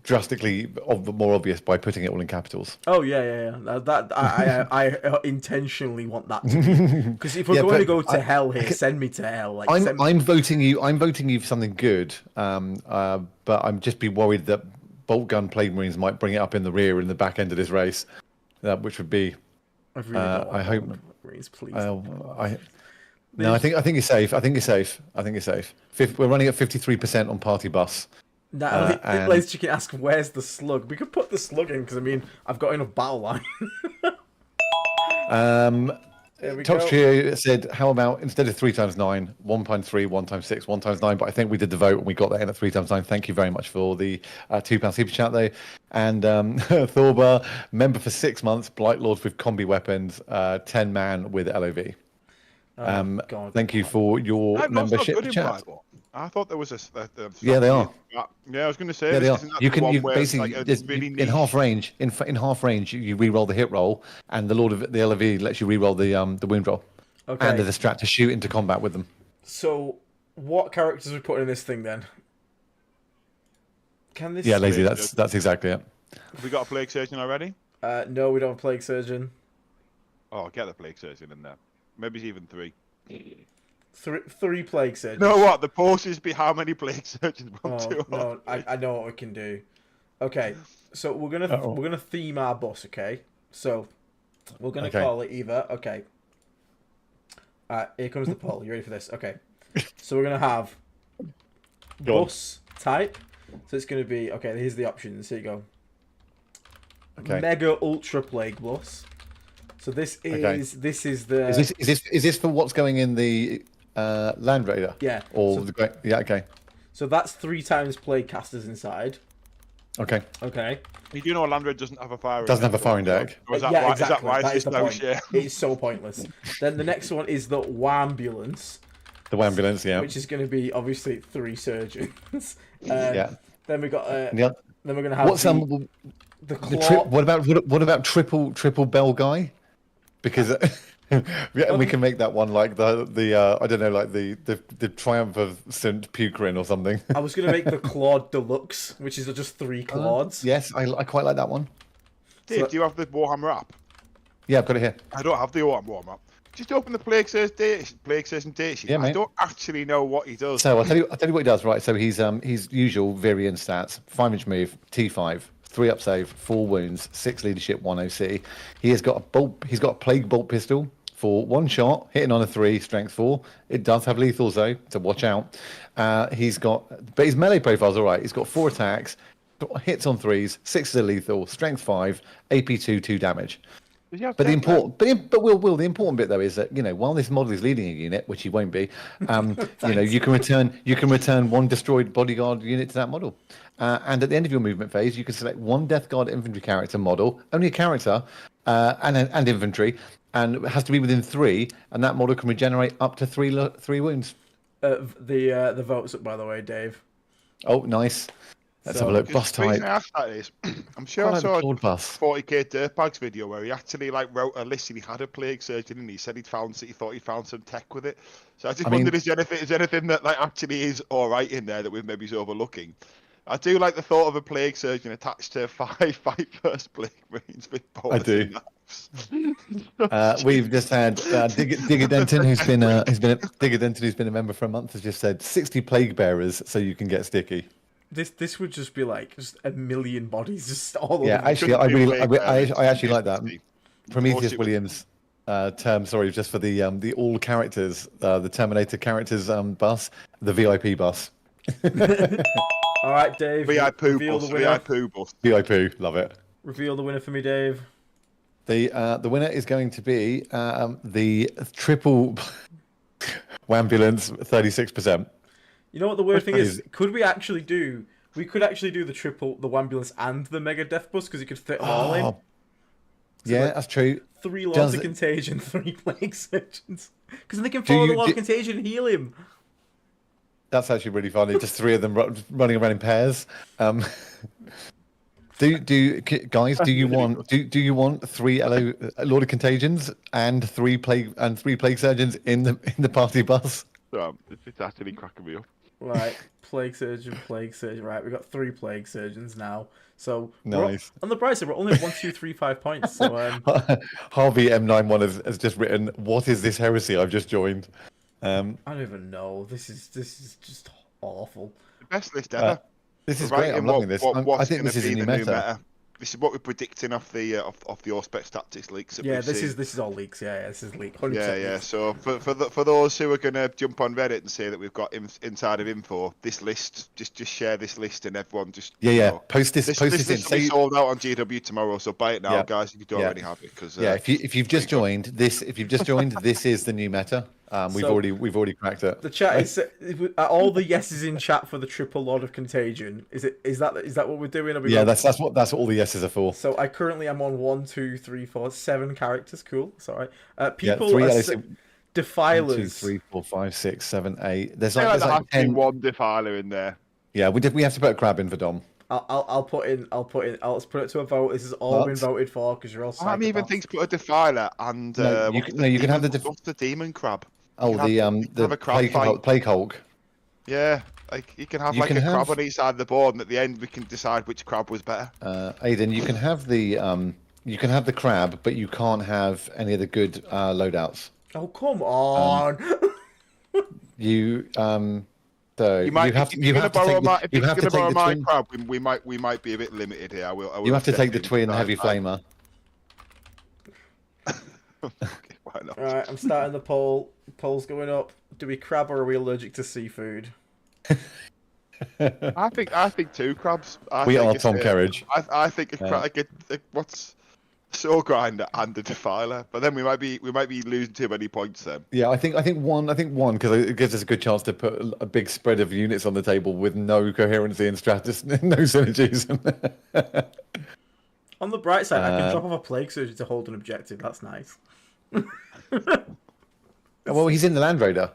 drastically more obvious by putting it all in capitals. Oh yeah. That I intentionally want that to be, because if we're going to go to hell here, send me to hell. Like, I'm voting you for something good, but I'm just be worried that Bolt Gun Plague Marines might bring it up in the rear in the back end of this race, which would be. I really don't want I hope. Marines, please. No, I think you're safe. I think you're safe. We're running at 53% on Party Bus. Lazy Chicken ask, where's the slug? We could put the slug in, because I mean, I've got enough battle line. Tox Trio said, how about instead of 3 times 9, 1 times 3, 1 times 6, 1 times 9? But I think we did the vote and we got that in at 3 times 9. Thank you very much for the £2 super chat though. And Thorbar, member for 6 months, Blight Lords with combi weapons, 10-man with LOV. Thank you for your membership chat. I thought there was a yeah, they are. Yeah, I was going to say. Yeah, they are. You can basically in half range. In half range, you re-roll the hit roll, and the Lord of the LV lets you re-roll the wound roll. Okay. And there's a strat to shoot into combat with them. So, what characters are we putting in this thing then? Can this? Yeah, Lazy. That's exactly it. Have we got a Plague Surgeon already? No, we don't have Plague Surgeon. Oh, get the plague surgeon in there. Maybe even 3. Three plague surgeons. You know what? The post is be how many plague surgeons. No, I know what we can do. Okay, so we're gonna theme our boss. Okay, so we're gonna call it either. Okay. Here comes the poll. You ready for this? Okay. So we're gonna have boss type. So it's gonna be okay. Here's the options. Here you go. Okay. Mega Ultra Plague Boss. So this is this is the is this for what's going in the Land Raider? Yeah. Or So, the great? Yeah. Okay. so that's 3 times plague casters inside. Okay. Okay. You do know Land Raider doesn't have a firing Doesn't have a firing deck. Or is that Yeah, why, exactly. Is that why That it's is the no point. shit? It's so pointless. Then the next one is the Wambulance, The ambulance. Yeah. which is going to be obviously 3 surgeons. Yeah. Then we got. Yeah. Then we're going to have What's the claw. what about triple bell guy? Because yeah, we can make that one like the I don't know, like the Triumph of St. Pucrin or something. I was going to make the Claude Deluxe, which is just 3 Claudes. Yes, I quite like that one. Dave, So- do you have the Warhammer app? Yeah, I've got it here. I don't have the Warhammer app. Just open the Plague Surgeon data sheet. Yeah, I mate. don't actually know what he does. So I'll tell you what he does. Right. So he's usual variant stats: 5-inch move, T5, 3 up save, 4 wounds, 6 leadership, 1 OC. He has got a bolt. He's got a plague bolt pistol for 1 shot, hitting on a 3, strength 4. It does have lethals though, so watch out. But his melee profile's all right. He's got 4 attacks, hits on 3s, 6 is a lethal, strength 5, AP 2 damage. Does he have But the tech important, the important bit though is that while this model is leading a unit, which he won't be, you can return 1 destroyed bodyguard unit to that model, and at the end of your movement phase, you can select 1 Death Guard infantry character model, only a character, and infantry, and it has to be within 3, and that model can regenerate up to 3 wounds. The votes up, by the way, Dave. Oh, nice. Let's have a look. Bus The reason type. I asked that is, I'm sure I Quite saw like a the Claude bus. 40k Dirtbags video where he actually wrote a list and he had a plague surgeon and he said he thought he found some tech with it. So I just wondered, is there anything that actually is all right in there that we're maybe overlooking? I do like the thought of a plague surgeon attached to 5 fight first plague marines with I do. We've just had Digger Denton, who's been a member for a month, has just said 60 plague bearers so you can get sticky. This would just be like just a million bodies just all over. Yeah, actually, I actually like that. Prometheus Bullshit. Williams term, sorry, just for the all characters, the Terminator characters bus, the VIP bus. All right, Dave. VIP reveal bus, the winner. VIP bus. VIP, love it. Reveal the winner for me, Dave. The winner is going to be the triple Wambulance, 36%. You know what the weird thing is? Could we actually do? We could actually do the Wambulance and the Mega Death Bus because you could fit them all in. So Yeah, that's true. 3 Lords of Contagion, 3 Plague Surgeons. Because then they can follow the Lord of Contagion and heal him. That's actually really funny. Just 3 of them running around in pairs. Guys? Do you want 3 Lord of Contagions and 3 plague surgeons in the party bus? It's actually cracking me up. Right, Plague Surgeon. Right, we've got 3 Plague Surgeons now. So nice. On the bright side, we're only 1, 2, 3, 5 points. So Harvey M91 has just written, "What is this heresy I've just joined?" I don't even know. This is just awful. The best list ever. This is great. I'm loving this. I think this is a new meta. This is what we're predicting off the Auspex Tactics leaks. Yeah, this is all leaks. Yeah, this is leak. 100% Yeah. leaks. So for those who are gonna jump on Reddit and say that we've got insider info, this list, just share this list and everyone just Post this. This in. list will be sold out on GW tomorrow, so buy it now, guys. If you don't already have it, because if you've just joined this, this is the new meta. We've already cracked it. The chat is all the yeses in chat for the triple Lord of Contagion. Is that what we're doing? That's what all the yeses are for. So I currently am on 1, 2, 3, 4, 7 characters. Cool. Sorry. People 3 are defilers. 1, 2, 3, 4, 5, 6, 7, 8. There's like 10. One defiler in there. Yeah, we have to put a crab in for Dom. I'll put it to a vote. This has all been voted for because you're all. I haven't even think to put a defiler and you can have the demon crab. Oh, the plague Hulk. Yeah, you can have a crab on each side of the board, and at the end we can decide which crab was better. Aiden, you can have the you can have the crab, but you can't have any of the good loadouts. Oh, come on. So You might, you have if to you're gonna borrow my, if you you're have to gonna take borrow the my twin. crab, we might be a bit limited here. I will You have to step take the in twin side heavy by- flamer. Okay, why not? Alright, I'm starting the poll. Poll's going up. Do we crab or are we allergic to seafood? I think two crabs. We are Tom Kerridge. I think what's Soul Grinder and a Defiler, but then we might be losing too many points then. Yeah, I think one because it gives us a good chance to put a big spread of units on the table with no coherency and strategy, no synergies. On the bright side, I can drop off a plague surgeon to hold an objective. That's nice. Well, he's in the Land Raider.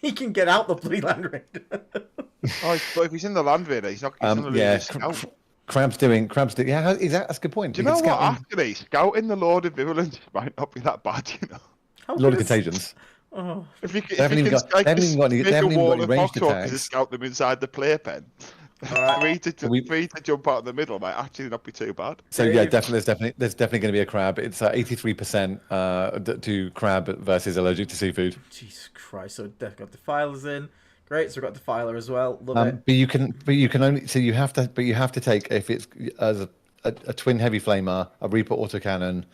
He can get out the Blue Land Raider. Oh, but if he's in the Land Raider, he's not going to lose his scout. Crab's doing. Yeah, that's a good point. Do you know what? Actually, scouting the Lord of Virulence might not be that bad, you know. Lord of Contagions. Oh. If you They haven't even got any ranged attacks. To scout them inside the playpen. Right. Three to jump out in the middle might actually not be too bad. So yeah, there's definitely going to be a crab. It's 83% to crab versus allergic to seafood. Jesus Christ! So Death got Defilers in. Great. So we've got Defiler as well. Love it. But you can only you have to take if it's as a twin heavy flamer, a Reaper autocannon,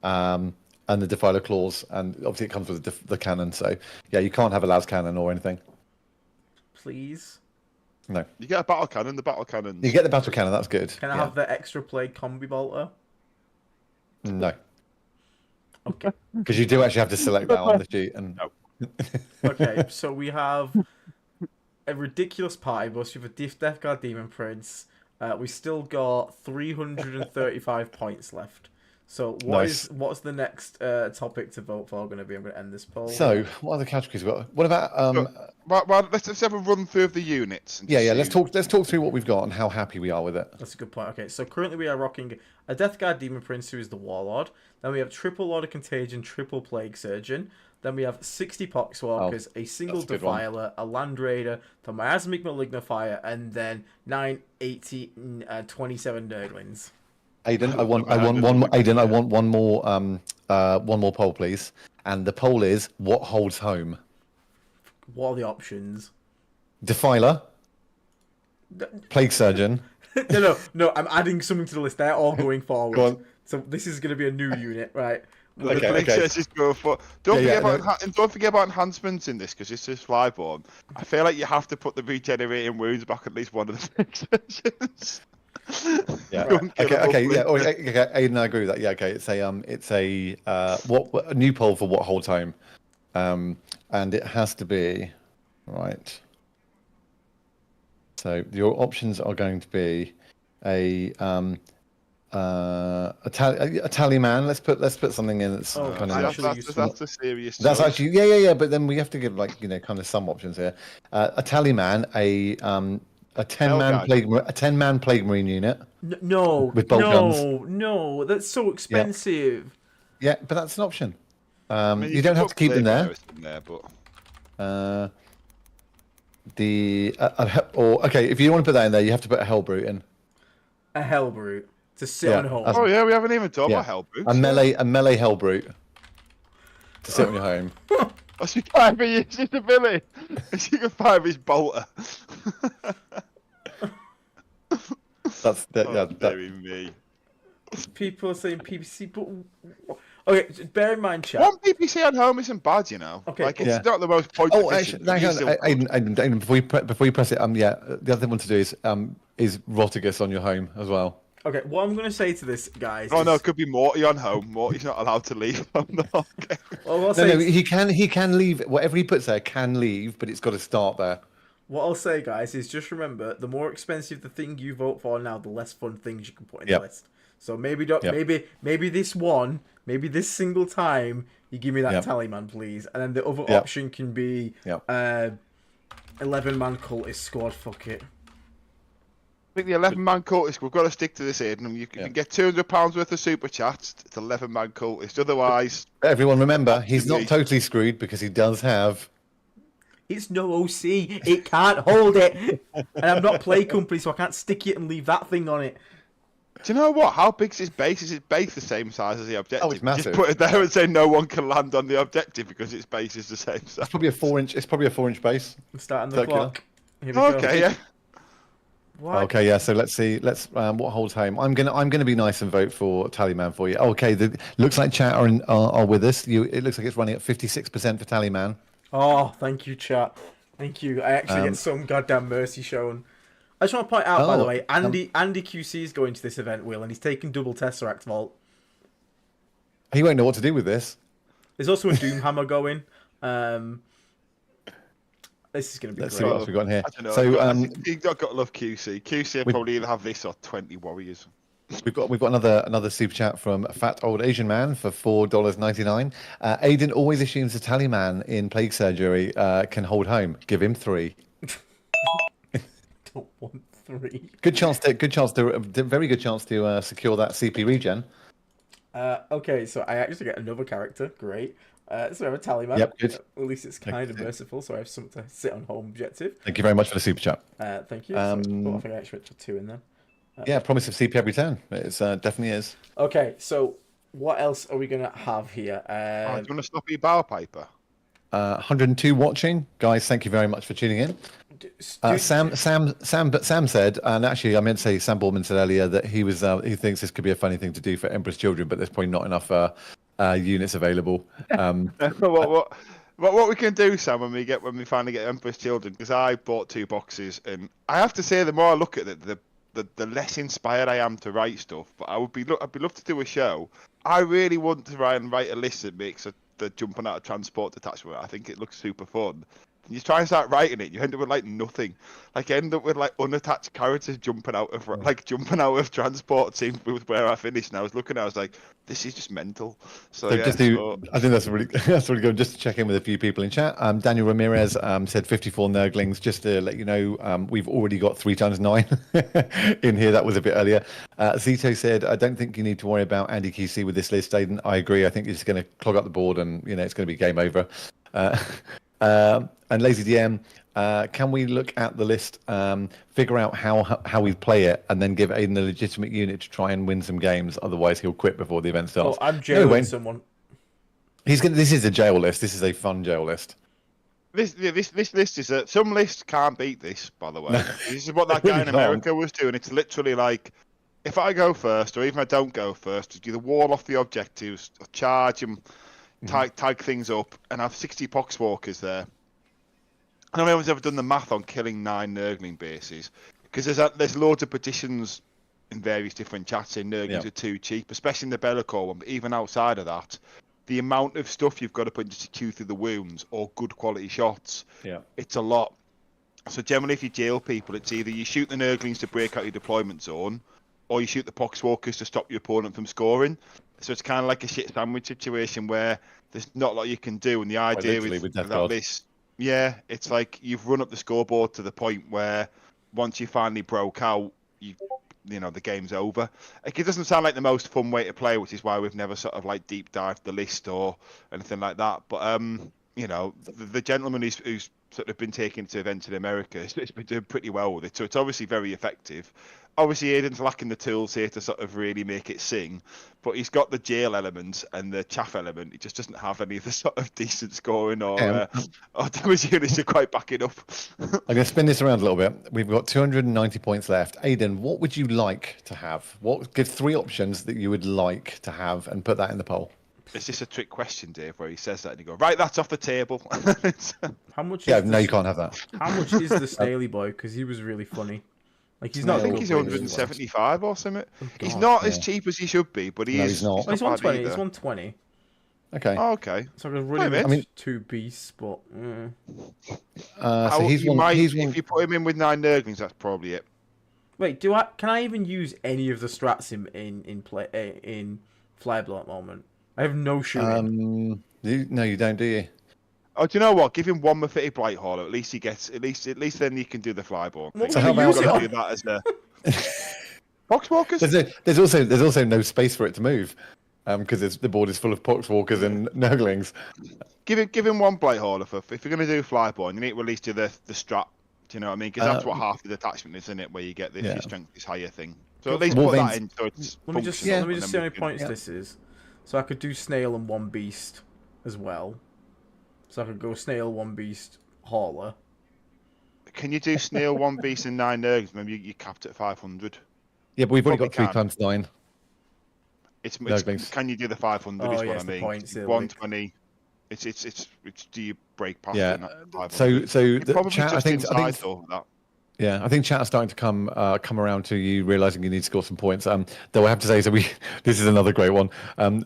and the Defiler claws, and obviously it comes with the cannon. So yeah, you can't have a las cannon or anything. Please. No. You get a battle cannon. The battle cannon. You get the battle cannon. That's good. Can I have the extra plague combi bolter? No. Okay. Because you do actually have to select that on the sheet. And No. Okay. So we have a ridiculous party bus with a Death Guard Demon Prince. We still got 335 points left. So what's the next topic to vote for going to be? I'm going to end this poll. So what other categories we got? What about Well, let's have a run through of the units. And Yeah. see- Let's talk through what we've got and how happy we are with it. That's a good point. Okay, so currently we are rocking a Death Guard Demon Prince, who is the Warlord. Then we have triple Lord of Contagion, triple Plague Surgeon. Then we have 60 Poxwalkers, a single that's a good one. Defiler, a Land Raider, the Miasmic Malignifier, and then 9, 80, 27 Nurglings. Aiden, I want one more poll, please. And the poll is: what holds home? What are the options? Defiler, Plague Surgeon. No, I'm adding something to the list. They're all going forward. Go on. So this is going to be a new unit, right? Okay. Don't forget about enhancements in this, because it's just Flyborn. I feel like you have to put the regenerating wounds back at least one of the sections. Yeah. Okay. Yeah. Okay. Aiden, I agree with that. Yeah. Okay. It's a a new poll for what holds home, and it has to be right. So your options are going to be a talisman. Let's put something in that's kind of. That's a serious. That's choice. actually yeah. But then we have to give kind of some options here. A talisman, a 10-man plague marine unit. No, with bolt guns. No, that's so expensive. Yeah, but that's an option. I mean, you don't have to keep them there. But... if you want to put that in there, you have to put a Hellbrute in. A Hellbrute to sit on home. Oh yeah, we haven't even talked about Hellbrute. A melee Hellbrute to sit on your home. What's your time for using his ability? If you can find his bolter. That's very me. People are saying PPC, but okay, just bear in mind, chat. One PPC on home isn't bad, you know. Okay, like it's not the most point. Oh, actually, Aiden, before you press it, the other thing to do is Rotigus on your home as well. Okay, what I'm going to say to this, guys... Oh, no, it could be Morty on home. Morty's not allowed to leave on the home game. Well, no, he can leave. Whatever he puts there can leave, but it's got to start there. What I'll say, guys, is just remember, the more expensive the thing you vote for now, the less fun things you can put in the list. So maybe maybe this single time, you give me that talisman, please. And then the other option can be 11-man cultist squad, fuck it. I think the 11-man cultist, we've got to stick to this, Aiden. You can get £200 worth of super chats. It's 11-man cultist. Otherwise... Everyone remember, he's not totally screwed because he does have... It's no OC. It can't hold it. And I'm not Play Company, so I can't stick it and leave that thing on it. Do you know what? How big's his base? Is his base the same size as the objective? it's You just massive. put it there and say no one can land on the objective because its base is the same size. It's probably a 4-inch. It's probably a 4-inch base. Starting the Circular. clock. Here we go. Okay, yeah. What? Okay, yeah. So let's see. What holds home. I'm gonna be nice and vote for Tallyman for you. Okay, looks like chat are with us. It looks like it's running at 56% for Tallyman. Oh, thank you, chat. Thank you. I actually get some goddamn mercy shown. I just want to point out, by the way, Andy QC is going to this event, Will, and he's taking double Tesseract Vault. He won't know what to do with this. There's also a Doomhammer going. This is going to be Let's great. see what else we've got here. I don't know. So you've got to love QC. QC will probably either have this or 20 warriors. we've got another super chat from a fat old Asian man for $4.99. Aiden always assumes the Tallyman in Plague Surgery can hold home. Give him 3. Don't want 3. Very good chance to secure that CP regen. Okay, so I actually get another character. Great. So I have a Tallyman. Yep, good. At least it's kind of merciful, so I have something to sit on home objective. Thank you very much for the super chat. Thank you. I think I actually put 2 in there. Yeah, promise of CP every turn. It definitely is. Okay, so what else are we going to have here? Do you want to stop your bow piper? 102 watching, guys. Thank you very much for tuning in. Sam said, and actually I meant to say Sam Borman said earlier that he thinks this could be a funny thing to do for Emperor's Children, but there's probably not enough units available. What we can do, Sam, when we finally get Emperor's Children, because I bought 2 boxes, and I have to say the more I look at it, the less inspired I am to write stuff. But I'd be love to do a show. I really want to try and write a list that makes the jumping out of transport detachment. I think it looks super fun. You try and start writing it, you end up with like nothing. Like you end up with like unattached characters jumping out of transport. Seems with where I finished, and I was looking, I was like, this is just mental. So yeah, I think that's really good. Just to check in with a few people in chat. Daniel Ramirez said 54 Nurglings. Just to let you know, we've already got 3 times 9 in here. That was a bit earlier. Zito said, I don't think you need to worry about Andy QC with this list, Aiden. I agree. I think it's going to clog up the board, and it's going to be game over. And Lazy DM, can we look at the list, figure out how we play it, and then give Aiden a legitimate unit to try and win some games? Otherwise, he'll quit before the event starts. Oh, I'm jailing someone. This is a jail list. This is a fun jail list. This list is some lists can't beat this. By the way, this is what that guy in America was doing. It's literally like, if I go first, or even I don't go first, just either wall off the objectives, or charge and tag things up, and have 60 poxwalkers there. I don't know if anyone's ever done the math on killing 9 Nurgling bases, because there's loads of petitions in various different chats saying Nurglings are too cheap, especially in the Bellicor one. But even outside of that, the amount of stuff you've got to put into chew through the wounds or good quality shots, it's a lot. So generally, if you jail people, it's either you shoot the Nurglings to break out your deployment zone, or you shoot the poxwalkers to stop your opponent from scoring. So it's kind of like a shit sandwich situation where there's not a lot you can do, and the idea with that list. Yeah, it's like you've run up the scoreboard to the point where once you finally broke out, you know the game's over. Like, it doesn't sound like the most fun way to play, which is why we've never sort of like deep dived the list or anything like that. But the gentleman who's sort of been taken to events in America, it's been doing pretty well with it. So it's obviously very effective. Obviously, Aiden's lacking the tools here to sort of really make it sing, but he's got the jail element and the chaff element. He just doesn't have any of the sort of decent scoring or damage units to quite back it up. I'm going to spin this around a little bit. We've got 290 points left. Aiden, what would you like to have? Give 3 options that you would like to have, and put that in the poll. Is this a trick question, Dave, where he says that and you go, right, that's off the table? How much? You can't have that. How much is the Staley boy? Because he was really funny. Like, he's not. I think he's 175 or something. Oh, he's not as cheap as he should be, but he's not. He's 120. He's 120. Okay. Oh, okay. So I was running 2 beasts, but. So he's if you put him in with 9 Nurglings, that's probably it. Wait, can I even use any of the strats in Flyblow at the moment? I have no shooting. No, you don't, do you? Oh, do you know what? Give him 1 Mephitic Blight Hauler. At least he gets. At least then you can do the Flyborn thing. So how about do that as a Poxwalkers? There's also no space for it to move, because the board is full of Poxwalkers and Nurglings. Give him 1 Blight Hauler if you're going to do Flyborn. You need to at least do the strap. Do you know what I mean? Because that's what half the detachment is, isn't it? Where you get this your strength is higher thing. So at least More put veins. that in. So it's Let me just functional, let me and just then see how we many points yeah. this is. So I could do snail and one beast as well. So I could go snail, one beast, hauler. Can you do snail, one beast, and 9 Nurglings? Maybe you capped at 500. Yeah, but we've already Probably got 3 can. times 9. It's Nurglings. can you do the 500? Oh, Is what yes, I the mean. points, yeah, 120. It's do you break past Yeah. it? Not 500. So It's the probably chat, just I inside think though. That. yeah, I think chat is starting to come around to you realizing you need to score some points. Though I have to say, this is another great one.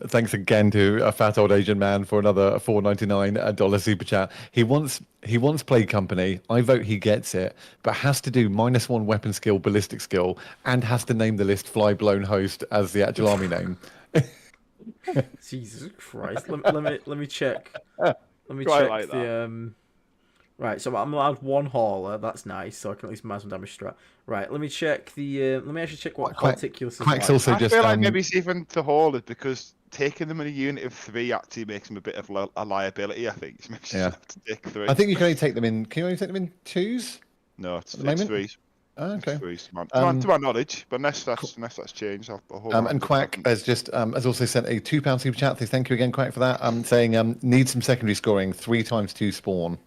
Thanks again to a fat old Asian man for another $4.99 super chat. He wants Plague Company. I vote he gets it, but has to do -1 weapon skill, ballistic skill, and has to name the list Fly Blown Host as the actual army name. Jesus Christ. Let me check. Let me Quite check like the Right, so I'm allowed 1 hauler. That's nice, so I can at least minus 1 damage strat. Right, let me check the. Let me actually check what Horticulus is Quack's like. also I just feel like maybe it's even the haulers because taking them in a unit of 3 actually makes them a bit of a liability. I think it makes you Yeah. have to take 3. I think you can only take them in. Can you only take them in 2s? No, it's the moment? 3s. Oh, okay. It's 3s. To my knowledge, but unless that's changed, I'll hold my And hand up. Quack has also sent a £2 super chat. So thank you again, Quack, for that. Saying need some secondary scoring, 3 times 2 spawn.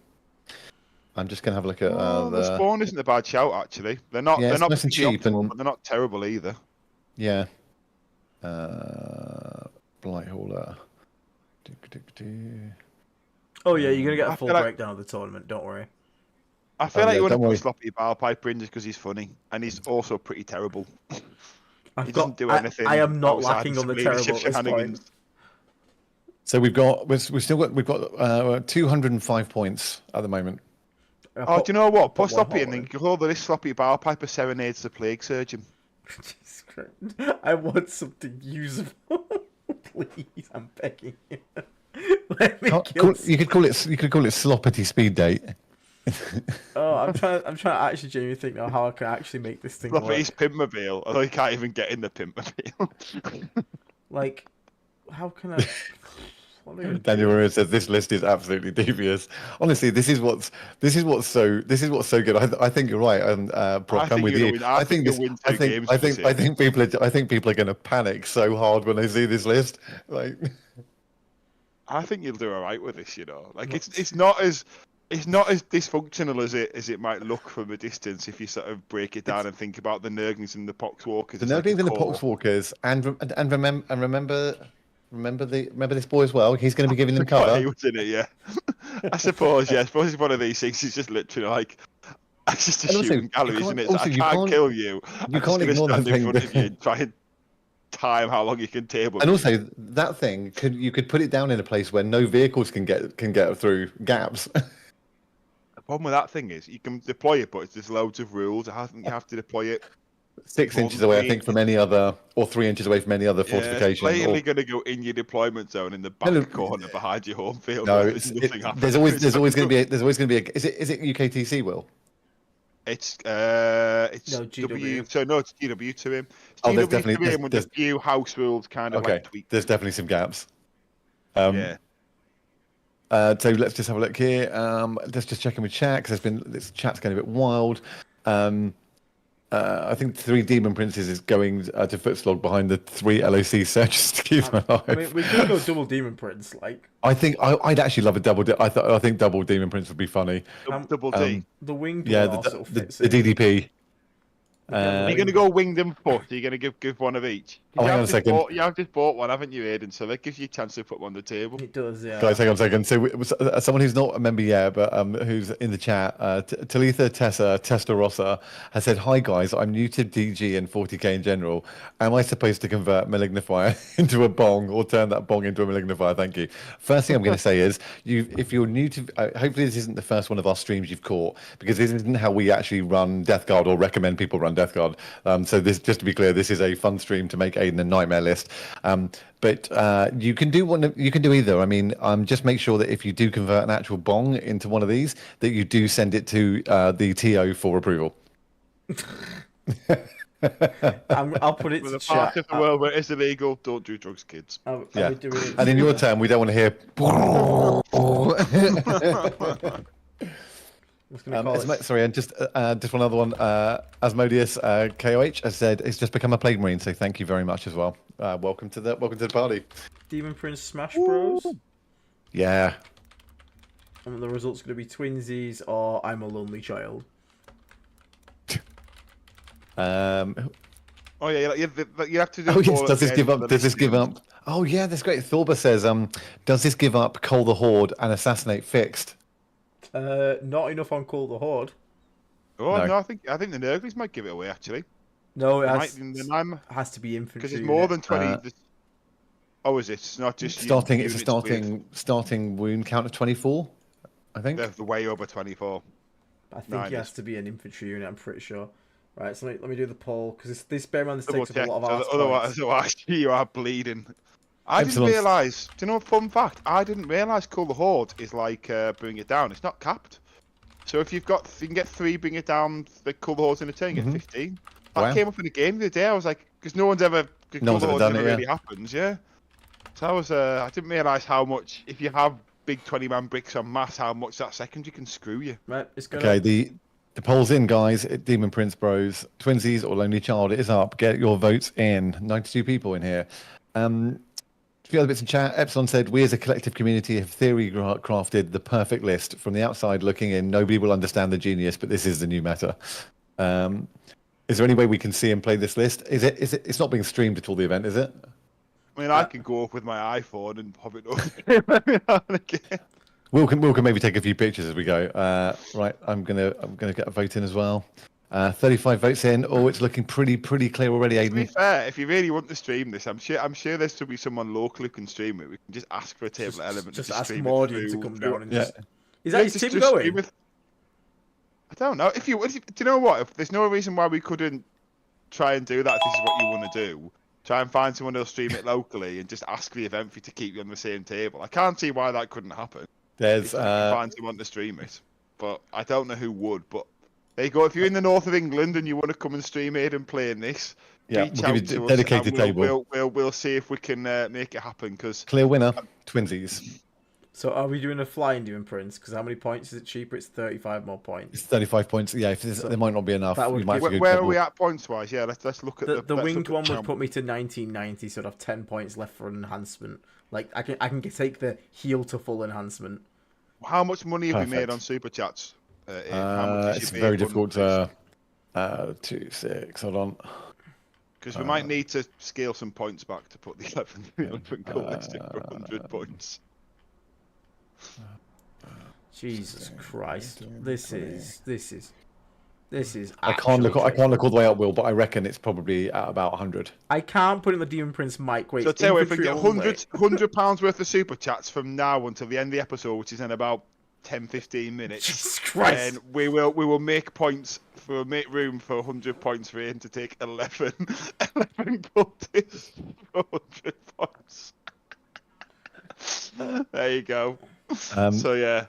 I'm just gonna have a look at the spawn isn't a bad shout actually. They're not Yeah, it's nice and cheap optimal, and but they're not terrible either. yeah. Blight Hauler. Oh yeah, you're gonna get I a full feel like- breakdown of the tournament. Don't worry. I feel like yeah, you want to don't put worry. Sloppy Barpiper in just because he's funny and he's also pretty terrible. I've doesn't do anything I am not outside lacking of on the some leadership terrible at this point. shenanigans. So we've got 205 points at the moment. Oh, do you know what? put Put Sloppy one in and hauler call this Sloppy Barpiper serenades the plague surgeon. Jesus Christ. I want something usable. Please, I'm begging you. Let me kill. You could call it Sloppity Speed Date. Oh, I'm trying to actually genuinely think now how I can actually make this thing work. Sloppy's Pimpmobile, although he can't even get in the Pimpmobile. Like, how can I? What am I gonna Daniel do? Maria says this list is absolutely devious. Honestly, this is what's so good. I think you're right, Brock. I'm with you. I think people are going to panic so hard when they see this list. Like, I think you'll do all right with this. You know, like it's not as dysfunctional as it might look from a distance if you sort of break it down and think about the Nurglings and the Poxwalkers. the Nurglings and the Poxwalkers, and remember this boy as well. He's going to be giving them cover. He was in it, yeah. I suppose, yeah. I suppose it's one of these things. It's just literally like it's just a shooting gallery, isn't it? I can't kill you. You can't ignore that thing. In front of you and try and time how long you can table. And also, that thing you could put it down in a place where no vehicles can get through gaps. The problem with that thing is you can deploy it, but there's loads of rules. I think you have to deploy it 6 inches away, I think, from any other, or 3 inches away from any other fortification. It's blatantly going to go in your deployment zone in the back corner behind your home field. No, there's always going to be a. Is it UKTC, Will? It's No, GW. W. So no, it's GW to him. It's Oh, there's GW definitely to him with a few house rules kind of like tweaked. There's definitely some gaps. Yeah. So let's just have a look here. Let's just check in with chat because this chat's going a bit wild. I think 3 Demon Princes is going to footslog behind the 3 LOC searches to keep my life. I mean, we could go double Demon Prince, like. I think I'd actually love a double. I think double Demon Prince would be funny. Double D. The winged Yeah, one also fits the DDP. Are you going to go winged and foot? Are you going to give one of each? Oh, hang on a second. You have just bought one, haven't you, Aiden? So that gives you a chance to put one on the table. It does, yeah. Guys, hang on a second. So, someone who's not a member yet, but who's in the chat, Talitha Testarossa has said, "Hi guys, I'm new to DG and 40k in general. Am I supposed to convert Malignifier into a bong or turn that bong into a Malignifier? Thank you." First thing I'm going to say is, if you're new to, hopefully this isn't the first one of our streams you've caught, because this isn't how we actually run Death Guard or recommend people run Death Guard. So this, just to be clear, this is a fun stream to make Aiden a nightmare list. But you can do one. You can do either. I mean, just make sure that if you do convert an actual bong into one of these, that you do send it to the TO for approval. I'll put it With to a part chat. of the world where it's illegal, don't do drugs, kids. Yeah. And in your turn, we don't want to hear. What's going to call it? Sorry, and just one other one. Asmodeus KOH has said it's just become a Plague Marine, so thank you very much as well. Welcome to the party. Demon Prince Smash Bros. Yeah. And the result's going to be twinsies or I'm a lonely child. Oh yeah, you have to do. Oh yes. Does this again give for up? the Does this give listings. up? Oh yeah, that's great. Thorba says, does this give up Cull the Horde and Assassinate fixed? Not enough on Call the Horde. Oh No. no, I think the Nurglings might give it away actually. No, it Has has to be infantry. because it's more than 20. Uh, Oh, is it? It's not just It's units a starting wound count of 24, I think. They're way over 24. I think it has to be an infantry unit. I'm pretty sure. Right, so let me do the poll because this bear man this takes up a lot of our Otherwise, you are bleeding. I didn't Excellent. realise. Do you know a fun fact? I didn't realise Cull the Horde is like Bring It Down. It's not capped. So if you can get 3 Bring It Down, the Cull the Horde's in a turn, you get 15. That Wow. came up in the game the other day. I was like, because no one's ever. No one's ever done it, really happens, yeah. So I didn't realise how much if you have big 20-man bricks on mass, how much that secondary can screw you. Right, it's gonna... Okay, the poll's in, guys. Demon Prince Bros, Twinsies or Lonely Child, it is up. Get your votes in. 92 people in here. A few other bits in chat. Epsilon said, we as a collective community have theory crafted the perfect list. From the outside looking in, nobody will understand the genius, but this is the new meta. Is there any way we can see and play this list? It's not being streamed at all, the event, is it? I mean, I can go up with my iPhone and pop it up every now and again. Will can maybe take a few pictures as we go. Right, I'm gonna get a vote in as well. 35 votes in. Oh, it's looking pretty clear already, To be Aiden. fair, if you really want to stream this, I'm sure there's to be someone local who can stream it. We can just ask for a table element. Just to ask stream Mordian it to come down and Yeah. just... Is that his team stream going? it. I don't know. Do you know what? If there's no reason why we couldn't try and do that, if this is what you want to do, try and find someone who'll stream it locally and just ask the event fee to keep you on the same table. I can't see why that couldn't happen. There's If you can find someone to stream it, but I don't know who would. But there you go. If you're in the north of England and you want to come and stream it and play in this, yeah, reach we'll out give you to a us dedicated and table. We'll see if we can make it happen. Because Clear winner, Twinsies. So are we doing a flying Demon Prince? Because how many points is it cheaper? It's 35 more points. It's 35 points. Yeah, there might not be enough. that would We might have to go where are double. we at points wise? Yeah, let's look at The let's winged look at one would put me to 1990, so I'd have 10 points left for an enhancement. Like I can take the heal to full enhancement. How much money have we made Perfect. on super chats? How much has It's you very made difficult on to 2, 6. Hold on. because we might need to scale some points back to put the 11 goal list in for 100 points. Jesus Christ! This is. I can't look all the way up, Will, but I reckon it's probably at about 100. I can't put in the Demon Prince mic. Wait, So tell you, if we infantry get only. £100 worth of super chats from now until the end of the episode, which is in about 10-15 minutes, Jesus Christ! then we will make points for make room for 100 points for Aiden to take 11 cultists for 100 points. There you go. So yeah,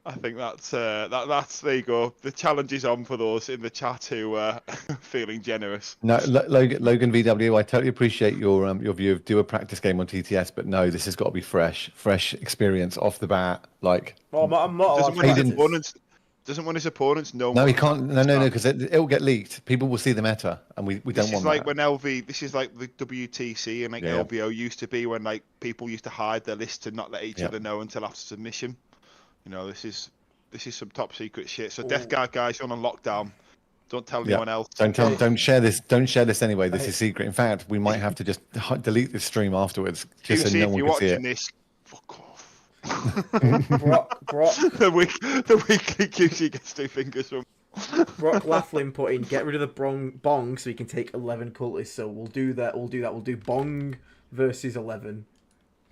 I think that's there you go. The challenge is on for those in the chat who are feeling generous. No, Logan VW, I totally appreciate your view of do a practice game on TTS, but no, this has got to be fresh experience off the bat. Like, Well, I'm not. Doesn't want his opponents know. no, he can't. No, because it'll get leaked. People will see the meta, and we don't This want is like that. when LV. This is like the WTC and like Yeah. LVO used to be when like people used to hide their lists to not let each Yeah. other know until after submission. You know, this is some top secret shit. So Death Guard guys, you're on lockdown. Don't tell anyone else. Don't share this. Don't share this anyway. This is secret. In fact, we might have to just delete this stream afterwards, just so QC, no if one you're can see watching it. this, fuck off. Brock the weekly QC gets 2 fingers from. Laughlin put in get rid of the bong so he can take 11 cultists. So we'll do that. We'll do bong versus 11.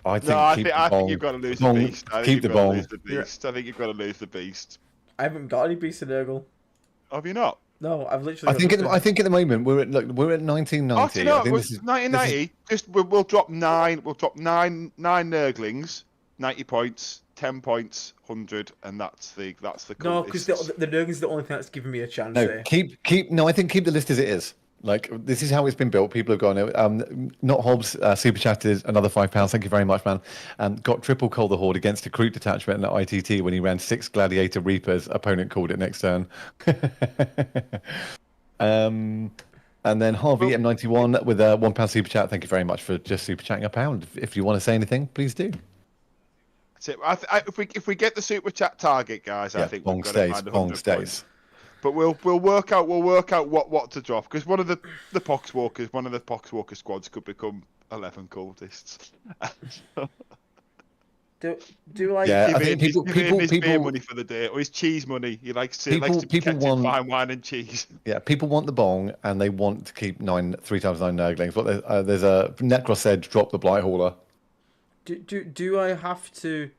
I think, I keep think, the I think bong. you've got to lose Bong. the beast. I think Keep you've the got to bong. lose the beast. I think you've got to lose the beast. I haven't got any beast in Nurgle. Have you not? No, I've literally. I think at the moment we're at 1990. Oh, do you know, I think this is 1990. Just we'll drop 9. We'll drop nine Nurglings, 90 points, 10 points, 100, and that's the. No, because the Nurgling's the only thing that's giving me a chance. No, here. keep. No, I think keep the list as it is. Like, this is how it's been built. People have gone. Not Hobbs super chatted another £5. Thank you very much, man. Got triple Call the Horde against a Recruit Detachment at ITT when he ran 6 Gladiator Reapers. Opponent called it next turn. And then Harvey M91 with a £1 super chat. Thank you very much for just super chatting a pound. If you want to say anything, please do. That's it. If we get the super chat target, guys, I think Bong we've got stays. to find Bong 100 stays. points. But we'll work out what to drop, because one of the Poxwalker squads could become 11 cultists. Do I? Yeah, I Give think him his beer money for the day, or his cheese money. He likes to be kept in fine wine and cheese. Yeah, people want the bong and they want to keep 3 times 9 Nurglings. But there's a Necros said drop the Blight Hauler. Do I have to?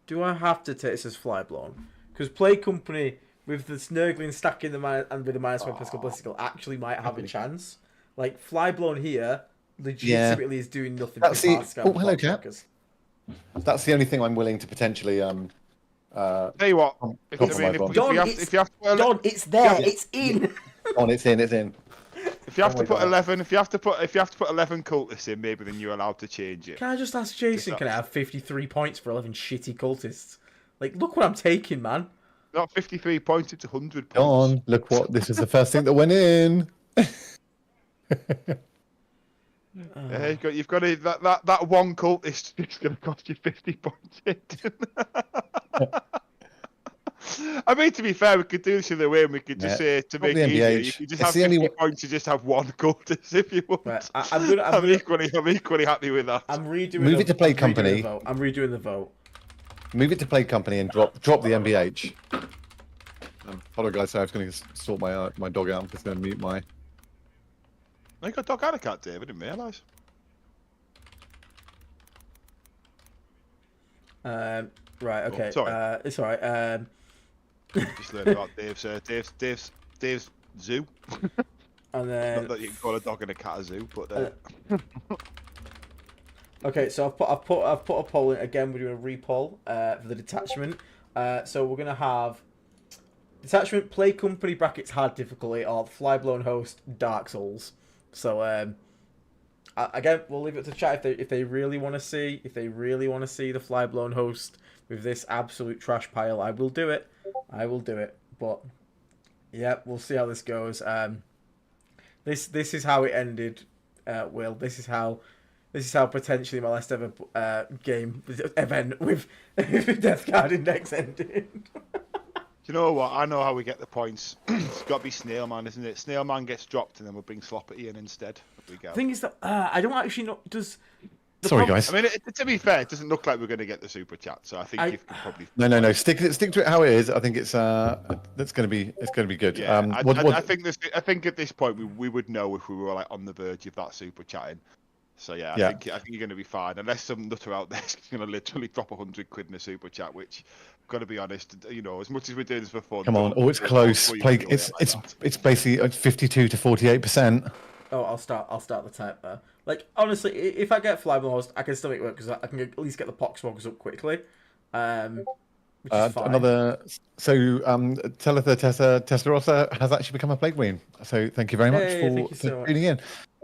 Do I have to take this as Flyblown? Because Play Company with the Nurgling stacking and with the -1 plus ballistical actually might have a chance. Like Flyblown here, legitimately is doing nothing. Hello, Cat. That's the only thing I'm willing to potentially. Tell you what, if you have to put Don, it's there, it's in. On, it's in. If you have to put 11, if you have to put 11 cultists in, maybe then you're allowed to change it. Can I just ask Jason? Can I have 53 points for 11 shitty cultists? Like, look what I'm taking, man. Not 53 points, it's 100 points. Don, look what this is the first thing that went in. You've got that one cultist is going to cost you 50 points. I mean, to be fair, we could do this in the way, and we could just say to make it easier, you could just have 50 points to just have one cultist if you want. Right, I'm equally happy with that. Move it to Play Company. I'm redoing the vote. Move it to Play Company and drop the MBH. Hold on, guys. So I was going to sort my dog out. I'm just going to mute my. You got a dog and a cat, Dave. I didn't realise. Right. Okay. Sorry. It's alright. Just learned about Dave's zoo. And then. Not that you can call a dog and a cat a zoo, but. Okay, so I've put a poll in again. We're doing a repoll for the detachment. So we're gonna have detachment, Play Company brackets hard difficulty, or Flyblown host Dark Souls. So again, we'll leave it to chat if they really want to see the Flyblown host with this absolute trash pile. I will do it. But yeah, we'll see how this goes. This is how it ended. Will, this is how potentially my last ever game event with Death Guard Index ended. Do you know what? I know how we get the points. It's got to be Snail Man, isn't it? Snail Man gets dropped, and then we'll bring Sloppity in instead. We go. The thing is that I don't actually know. Sorry, guys. I mean, to be fair, it doesn't look like we're going to get the super chat, so I think you can probably. No. Stick to it how it is. I think it's that's going to be good. Yeah, I think at this point we would know if we were like on the verge of that super chatting. So I think you're going to be fine, unless some nutter out there is going to literally drop 100 quid in a super chat. Which, got to be honest, as much as we're doing this for fun. Come on, it's close. It's basically 52 to 48%. Oh, I'll start the type there. Like, honestly, if I get Flyblown host, I can still make it work because I can at least get the Poxwalkers up quickly. Which is fine. Talitha Testarossa has actually become a Plague Queen. So thank you very much for tuning in.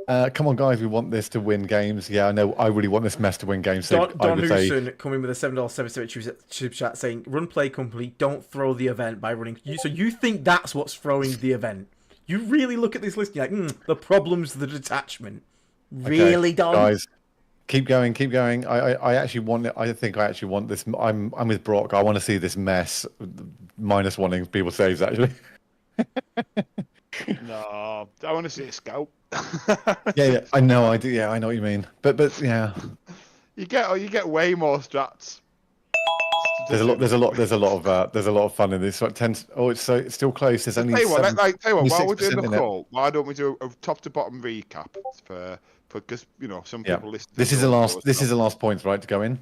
Come on, guys, we want this to win games. Yeah, I know. I really want this mess to win games. So Don Houston coming with a $7.77 super chat saying, "Run Play Company, don't throw the event by running." So you think that's what's throwing the event? You really look at this list, and you're like, the problem's the detachment. Really, Don? Guys, keep going. I actually want it. I think I actually want this. I'm with Brock. I want to see this mess minus wanting people saves actually. No, I want to see a scout. yeah, I know. I do. Yeah, I know what you mean. But yeah, you get way more strats. There's a lot of fun in this. So it's still close. There's only. Tell you what. While we're doing the call, why don't we do a top to bottom recap for because some people listen. This is the last points, right, to go in.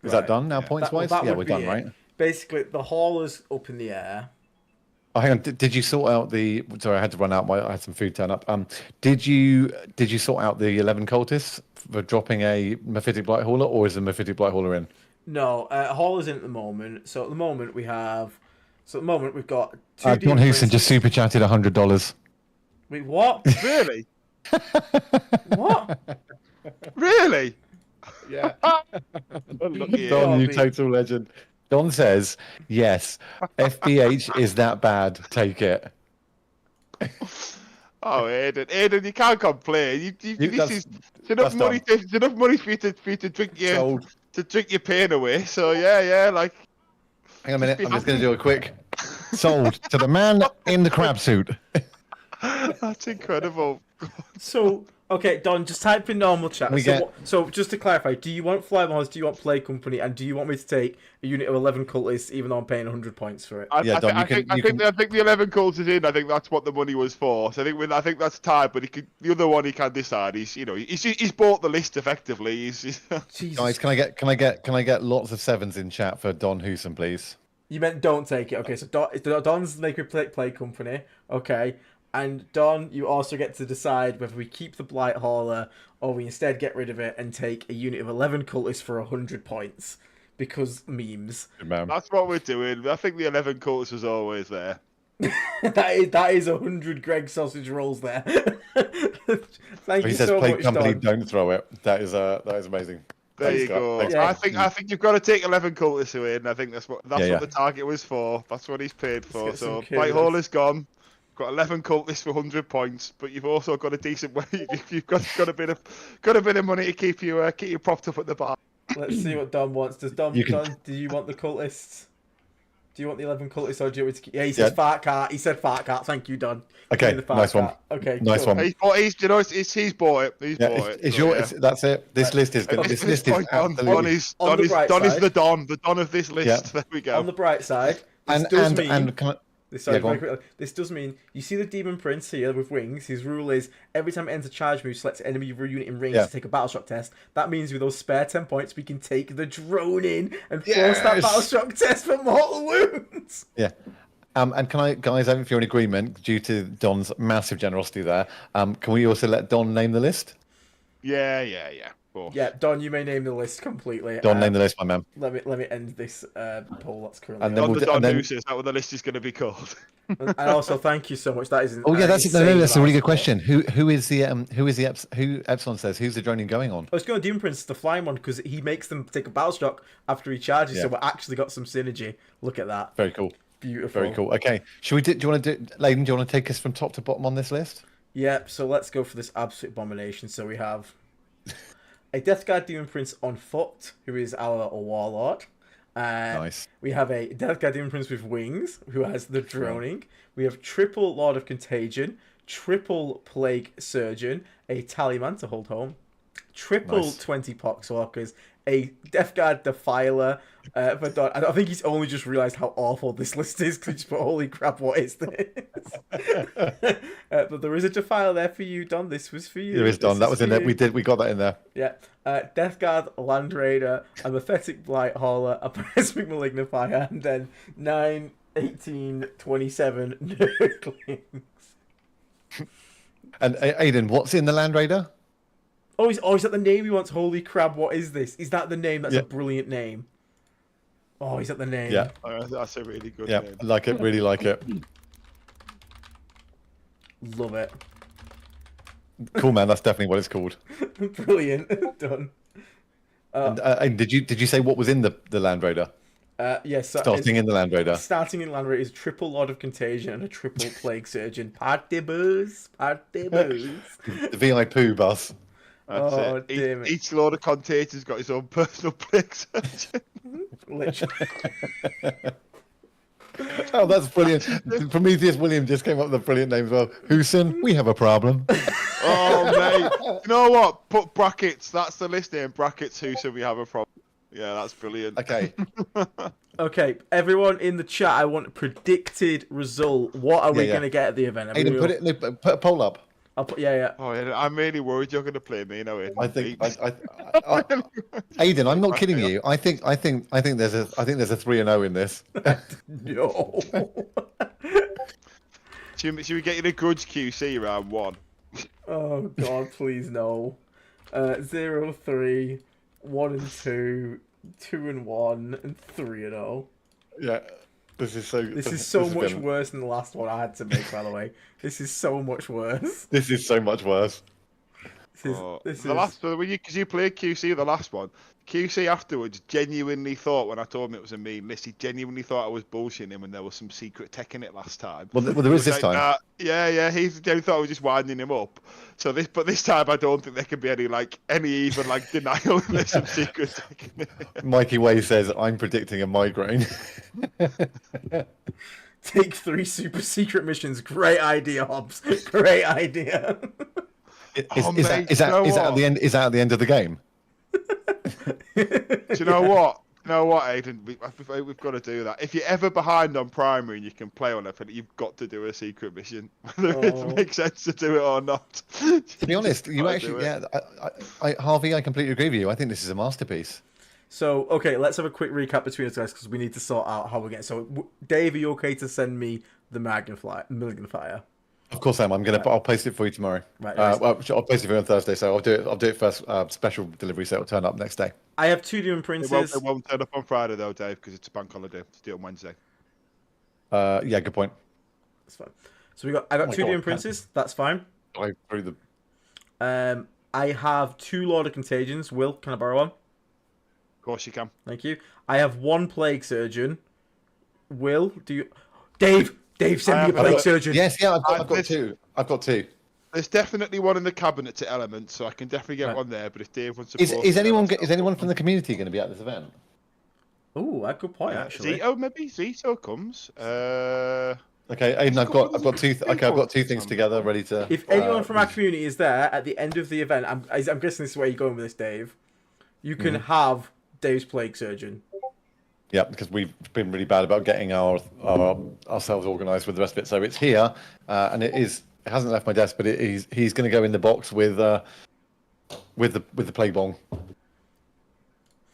Is that done now, points wise? Yeah, we're done, right? Basically, the hauler's up in the air. Oh, hang on. Did you sort out the? Sorry, I had to run out. I had some food turn up. Did you sort out the 11 cultists for dropping a Mephitic Blight Hauler, or is the Mephitic Blight Hauler in? No, hauler's in at the moment. So at the moment we've got two. John Houston just super chatted $100. Wait, what? Really? What? Really? Yeah. Unlucky Don, Yeah. you total legend. Don says, yes, FBH is that bad. Take it. Oh, Aiden, you can't complain. This is it's enough that's money. done. It's enough money for you to drink your Sold. pain away. So yeah, like. Hang on a minute. be I'm just going to happy. do a quick sold to the man in the crab suit. That's incredible. So, okay, Don, just type in normal chat. We get- So just to clarify, do you want Fly Mars, do you want Play Company, and do you want me to take a unit of 11 cultists even though I'm paying 100 points for it? Yeah, Don, I think the 11 calls is in. I think that's what the money was for. So I think that's tied. But the other one he can decide. He's bought the list effectively. He's Jesus. Guys, can I get lots of sevens in chat for Don Hewson, please? You meant don't take it. Okay, so Don's make me play Company. Okay. And Don, you also get to decide whether we keep the Blight Hauler or we instead get rid of it and take a unit of 11 cultists for 100 points. Because memes. Good man. that's what we're doing. I think the 11 calls was always there. that is 100 Greg sausage rolls there. Thank He you says, so "Play much, company, Don. don't throw it." That is amazing. There Thanks, you Scott. go. Thanks, Yeah. Scott. I think you've got to take 11 cultists away, and I think that's what the target was for. That's what he's paid for. get some So Blight kudos. Hauler's gone. Got 11 cultists for 100 points, but you've also got a decent way. You've got a bit of money to keep you propped up at the bar. Let's see what Don wants. Does Don, You can- Don, do you want the cultists? Do you want the 11 cultists or do you want me to keep... Yeah, he says Yeah. fart cart. He said fart cart. Thank you, Don. Okay, Give me the fart nice one. cart. Okay, Nice cool. one. He's bought it. He's Yeah, bought it. it's So, your. yeah. That's it. This list is. At This this list is point, Don absolutely. is On the bright Don is side- the Don of this list. Yeah. There we go. On the bright side, this And does and mean... and can I, Sorry, Yeah, go very on. quickly. This does mean you see the Demon Prince here with wings. His rule is every time it ends a charge move, select enemy unit in range Yeah. to take a battle shock test. That means with those spare 10 points, we can take the drone in and force that Yes! battle shock test for mortal wounds. Yeah. And can I, guys, if you're in agreement, due to Don's massive generosity there, can we also let Don name the list? Yeah. Of course. Yeah, Don, you may name the list completely. Don, name the list, my man. Let me end this poll that's currently And then on. we'll Don the do- Don and then- Noose, is that what the list is going to be called? And also, thank you so much. That is Oh yeah, that's insane a really good amount. question. Who is the who Epsilon says who's the droning going on? I was going to Demon Prince, the flying one, because he makes them take a battle shock after he charges, so Yeah. we actually got some synergy. Look at that. Very cool. Beautiful. Very cool. Okay, should we do you want to do, Layden? Do you want to take us from top to bottom on this list? Yep, so let's go for this absolute abomination. So we have a Death Guard Demon Prince on foot, who is our Warlord. Nice. We have a Death Guard Demon Prince with wings, who has the droning. We have triple Lord of Contagion, triple Plague Surgeon, a Tallyman to hold home, triple Nice. 20 Poxwalkers, a Death Guard Defiler. For Don. I think he's only just realised how awful this list is because he just put, holy crap, what is this? But there is a Defiler there for you, Don. This was for you. There is Don. This That was for in there. you. We got that in there. Yeah. Death Guard, Land Raider, a Pathetic Blight Hauler, a Pessimic Malignifier, and then 9, 18, 27 Nurglings. And Aiden, what's in the Land Raider? Oh, is that the name he wants? Holy crap, what is this? Is that the name? That's Yeah. a brilliant name. Oh, is that the name? Yeah, That's a really good yeah, name. like it. Really like it. Love it. Cool, man. That's definitely what it's called. Brilliant. Done. And did you say what was in the Land Raider? Yes. So Starting in the Land Raider. Starting in Land Raider is triple Lord of Contagion and a triple Plague Surgeon. Party booze. Party booze. The VIP bus. That's Oh, it. damn it. Each Lord of Contagions got his own personal plague surgeon. Literally. Oh, that's brilliant. Prometheus William just came up with a brilliant name as well. Hewson, we have a problem. Oh, mate. You know what? Put brackets. That's the list name. Brackets who said we have a problem. Yeah, that's brilliant. Okay. Okay, everyone in the chat, I want a predicted result. What are we Yeah. going to get at the event? Aiden, put a poll up. I'll put, yeah. Oh, yeah, I'm really worried you're going to play me now. I think, Aiden, I'm not kidding you. I think there's a 3-0 in this. No. Should we get you a grudge QC round 1? Oh, God, please no. 0, 3, 1 and 2, 2 and 1, and 3 and 0. Yeah. This is so. This is so much been- worse than the last one I had to make, by the way. This is so much worse. This is so much worse. The last one, because you played QC the last one, QC afterwards genuinely thought when I told him it was a mean list, he genuinely thought I was bullshitting him and there was some secret tech in it last time. Well, there is this time. Nah, yeah, he thought I was just winding him up. So but this time I don't think there can be any even denial that there's some secret tech in it. Mikey Way says, "I'm predicting a migraine." Take 3 super secret missions. Great idea, Hobbs. Great idea. Is that at the end? Is that at the end of the game? Do you know what? You know what, Aiden? We've got to do that. If you're ever behind on primary and you can play on it, you've got to do a secret mission, whether it makes sense to do it or not. To be honest, you actually, Harvey, I completely agree with you. I think this is a masterpiece. So, okay, let's have a quick recap between us guys because we need to sort out how we're getting. So, Dave, are you okay to send me the magnifier? Of course I am. I'll post it for you tomorrow. Right. I'll post it for you on Thursday. So I'll do it first. Special delivery, so it'll turn up next day. I have 2 different princes. It won't turn up on Friday though, Dave, because it's a bank holiday. Let's do it on Wednesday. Yeah, good point. That's fine. So I got 2 different princes. That's fine. I through the. I have 2 Lord of Contagions. Will, can I borrow one? Of course you can. Thank you. I have 1 Plague Surgeon. Will, do you? Dave, send me a Plague Surgeon. Yes, yeah, I've got 2. I've got 2. There's definitely one in the cabinet to Element, so I can definitely get one there. But if Dave wants to, Is anyone from the community going to be at this event? Oh, a good point actually. Zito maybe. Zito comes. Okay, Aiden, I've got 2. Okay, I've got 2 things together ready to. If anyone from our community is there at the end of the event, I'm guessing this is where you're going with this, Dave. You can have Dave's Plague Surgeon. Yeah, because we've been really bad about getting ourselves organised with the rest of it. So it's here, and it hasn't left my desk, but he's going to go in the box with the plague bomb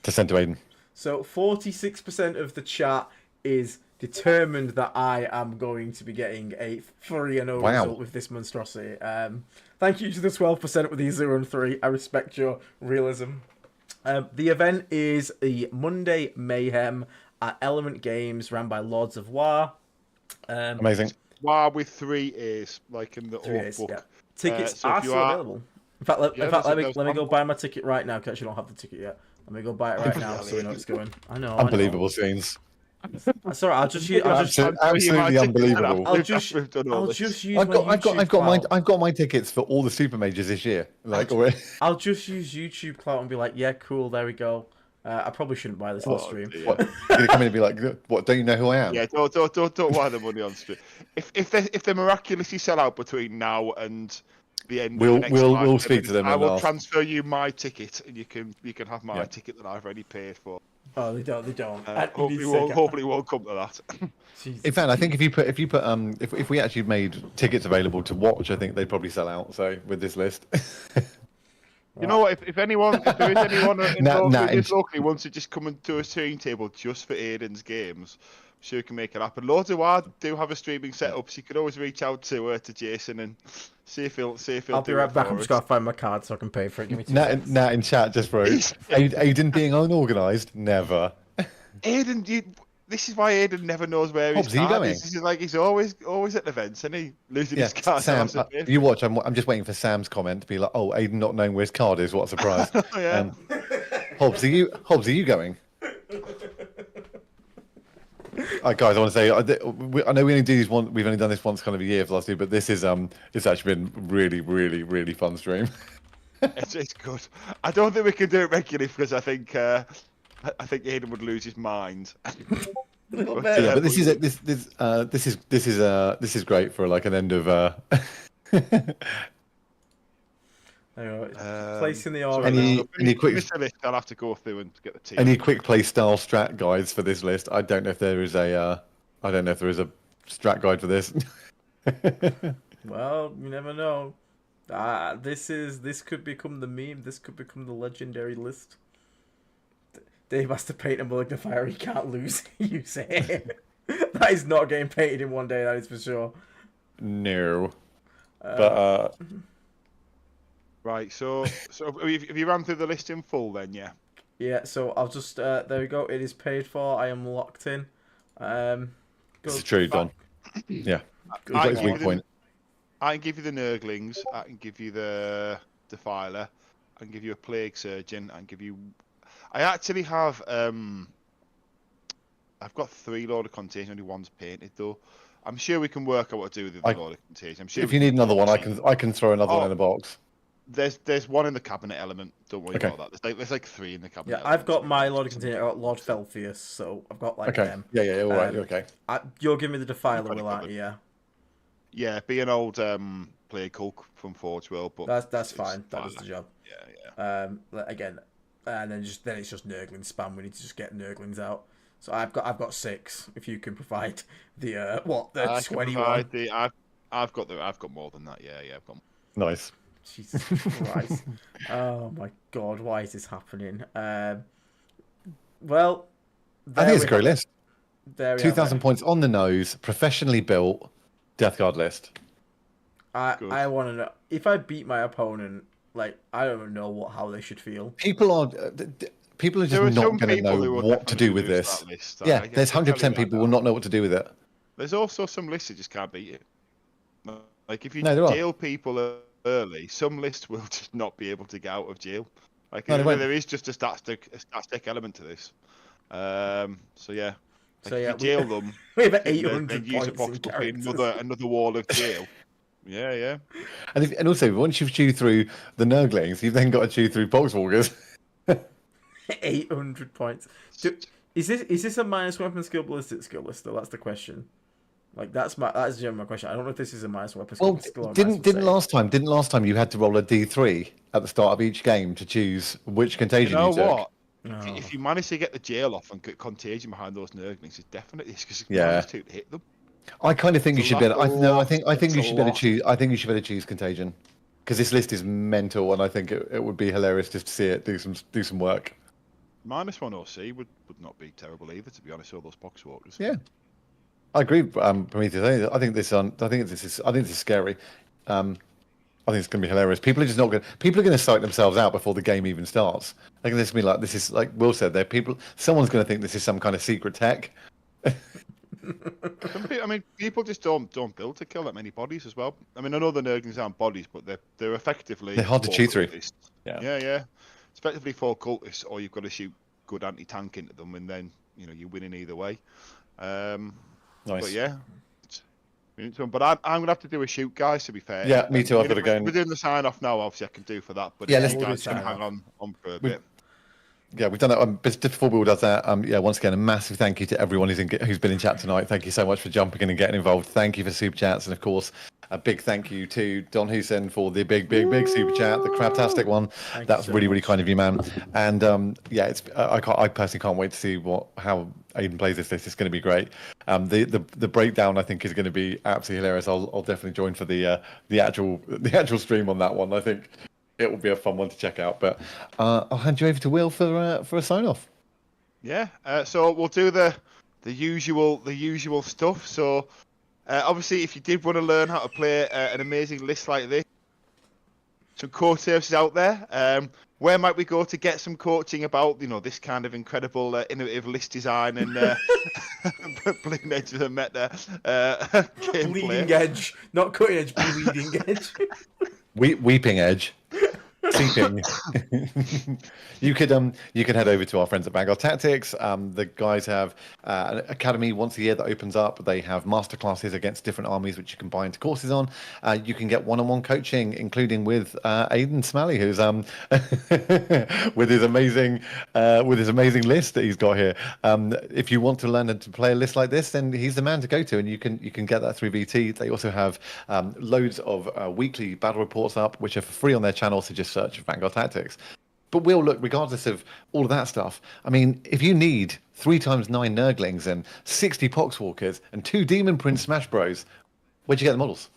to send to Aiden. So 46% of the chat is determined that I am going to be getting a 3-0 result with this monstrosity. Thank you to the 12% with the 0 and 3. I respect your realism. The event is the Monday Mayhem at Element Games, ran by Lords of War. Amazing. War with 3 A's, like in the old book. Yeah. Tickets are still available. In fact, let me go buy my ticket right now because I actually don't have the ticket yet. Let me go buy it right now so we know it's going. I know. Unbelievable scenes. That's alright. Absolutely unbelievable. I'll just use. I've got my tickets for all the super majors this year. I'll just use YouTube clout and be like, yeah, cool, there we go. I probably shouldn't buy this on stream. What? You're gonna come in and be like, what? Don't you know who I am? Yeah, don't buy the money on stream. If they miraculously sell out between now and the end, we'll speak to them. I will transfer you my ticket, and you can have my ticket that I've already paid for. Oh, they don't. Hopefully, it won't come to that. In fact, I think if we actually made tickets available to watch, I think they'd probably sell out. So with this list. You know what? If there is anyone locally wants to just come into a streaming table just for Aiden's games, I'm sure we can make it happen. Lords of War do have a streaming setup, so you could always reach out to Jason and see if he'll. I'll be right back. I'm just gonna find my card so I can pay for it. Give me 2 seconds. Nat in chat just wrote, Aiden being unorganised, never. Aiden, this is why Aiden never knows where his card is. This is like he's always at events, and he losing his card. Sam, you watch. I'm just waiting for Sam's comment to be like, "Oh, Aiden not knowing where his card is. What a surprise!" Yeah. Hobbs, are you going? Guys, I want to say I know we only do these one. We've only done this once kind of a year for the last 2, but this is it's actually been really, really, really fun stream. It's good. I don't think we can do it regularly because I think Aiden would lose his mind. But this is great for like an end of. Anyway, placing the order. Any quick list, I'll have to go through and get the team. Any quick play style strat guides for this list? I don't know if there is a strat guide for this. Well, you never know. This could become the meme. This could become the legendary list. Dave has to paint a magnifier. He can't lose. You say that is not getting painted in one day. That is for sure. No. But right. So have you ran through the list in full then? Yeah. Yeah. So I'll just there we go. It is paid for. I am locked in. This is true, Don. Yeah, I he's got his weak point. I can give you the Nurglings. I can give you the Defiler. I can give you a Plague Surgeon. I can give you. I actually have. I've got 3 Lord of Contagion. Only one's painted though. I'm sure we can work out what to do with the Lord of Contagion. I'm sure. If you need another one, I can throw another one in the box. There's one in the cabinet element. Don't worry about that. There's like 3 in the cabinet. Yeah, I've got my Lord of Contagion. I've got Lord Felfius, so I've got like them. Yeah, all right, okay. You're giving me the Defiler, will aren't you? Yeah. Yeah, be an old Plague Hulk from Forge World, but that's fine. That does the job. Yeah. Again, and then it's just Nurgling spam. We need to just get Nurglings out. So I've got 6. If you can provide the 21. I've got more than that. Yeah, I've got. Nice. Jesus Christ! Oh my God! Why is this happening? Well, I think it's a great list. 2,000 points on the nose, professionally built Death Guard list. I want to know if I beat my opponent. Like, I don't know how they should feel. People are just not going to know what to do with this. Yeah, there's 100% people will not know what to do with it. There's also some lists that just can't beat it. Like if you jail people early, some lists will just not be able to get out of jail. Like there is just a static element to this. So yeah. Like if you jail them, we have 800 use a box to another wall of jail. Yeah. And also, once you've chewed through the Nurglings, you've then got to chew through Boxwalkers. 800 points. Is this a minus weapon skill ballistic skill list though? That's the question. Like that's my question. I don't know if this is a minus weapon skill. Well, didn't last time you had to roll a D3 at the start of each game to choose which contagion you took? You know what? If you manage to get the jail off and get contagion behind those Nurglings, it's definitely because you managed to hit them. I kind of think you should be able. I think you should be able to choose. I think you should be able to choose contagion because this list is mental, and I think it would be hilarious just to see it do some work. -1 OC would not be terrible either, to be honest. All those Boxwalkers. Yeah, I agree. Prometheus. I think this is scary. I think it's going to be hilarious. People are just not going. People are going to psych themselves out before the game even starts. Like this be like this is like Will said. There, someone's going to think this is some kind of secret tech. I mean, people just don't build to kill that many bodies as well. I mean, I know the Nurglings aren't bodies, but they're effectively hard to chew through. Yeah. It's effectively 4 cultists, or you've got to shoot good anti-tank into them, and then you're winning either way. Nice. But yeah. But I'm gonna have to do a shoot, guys. To be fair. Yeah, me too. I've got to go. We're doing the sign off now. Obviously, I can do for that. But yeah, let's guys can hang on for a bit. Yeah, we've done that. But just before Will does that, once again, a massive thank you to everyone who's been in chat tonight. Thank you so much for jumping in and getting involved. Thank you for super chats, and of course, a big thank you to Don Hussein for the big super chat, the craptastic one. That's really kind of you, man. And I personally can't wait to see how Aiden plays this list. It's going to be great. The breakdown I think is going to be absolutely hilarious. I'll definitely join for the actual stream on that one. I think it will be a fun one to check out. But I'll hand you over to Will for a sign off. Yeah. So we'll do the usual stuff. So obviously, if you did want to learn how to play an amazing list like this, some coach services out there. Where might we go to get some coaching about this kind of incredible innovative list design and bleeding edge of the meta gameplay? Bleeding edge, not cutting edge. Bleeding edge. Weeping edge. Seeping. You could head over to our friends at Vanguard Tactics. The guys have an academy once a year that opens up. They have masterclasses against different armies which you can buy into courses on. You can get one-on-one coaching, including with Aiden Smalley, who's with his amazing list that he's got here. If you want to learn to play a list like this, then he's the man to go to, and you can get that through VT. They also have loads of weekly battle reports up, which are for free on their channel. So just search Vanguard Tactics. But Will, look, regardless of all of that stuff, I mean, if you need 3x9 Nurglings and 60 Poxwalkers and 2 Demon Prince Smash Bros, where'd you get the models?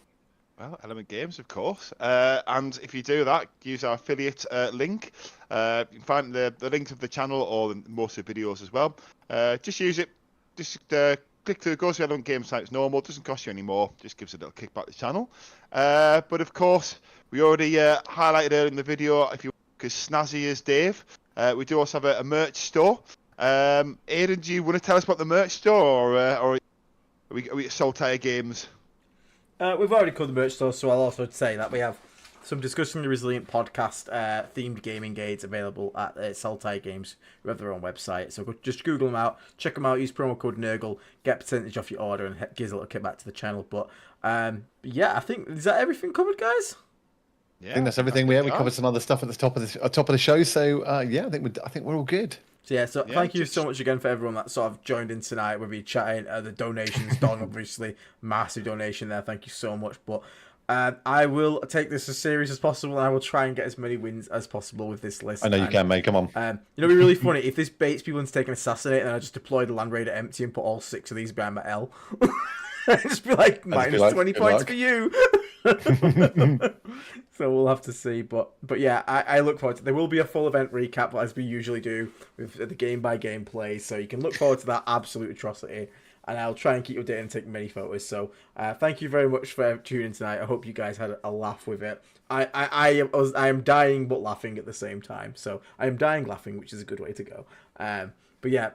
Well, Element Games, of course. And if you do that, use our affiliate link. You can find the link to the channel or most of the videos as well. Just use it. Just click to go to the Element Games site. It's normal. It doesn't cost you any more. Just gives a little kickback to the channel. But of course, we already highlighted earlier in the video, if you as snazzy as Dave, we do also have a merch store. Aiden, do you want to tell us about the merch store, or Are we at Saltire Games? We've already covered the merch store, so I'll also say that we have some Discussing the Resilient podcast themed gaming aids available at Saltire Games. We have their own website, so just Google them out, check them out, use promo code Nurgle, get percentage off your order, and gives a little kickback to the channel. But yeah, I think, is that everything covered, guys? Yeah, I think that's everything. We covered some other stuff at the top of the show. So yeah, I think we're all good. So yeah, thank you so much again for everyone that sort of joined in tonight with you chatting. The donations done, obviously, massive donation there. Thank you so much. But I will take this as serious as possible, and I will try and get as many wins as possible with this list. I know you can, mate. Come on. It'd be really funny if this baits people into taking Assassinate, and I just deploy the Land Raider empty and put all 6 of these behind my L. Just be like, minus 20 points for you. So we'll have to see, but yeah, I look forward to. There will be a full event recap as we usually do with the game by game play, so you can look forward to that absolute atrocity. And I'll try and keep you updated and take many photos. So thank you very much for tuning in tonight. I hope you guys had a laugh with it. I am dying but laughing at the same time. So I am dying laughing, which is a good way to go. But yeah,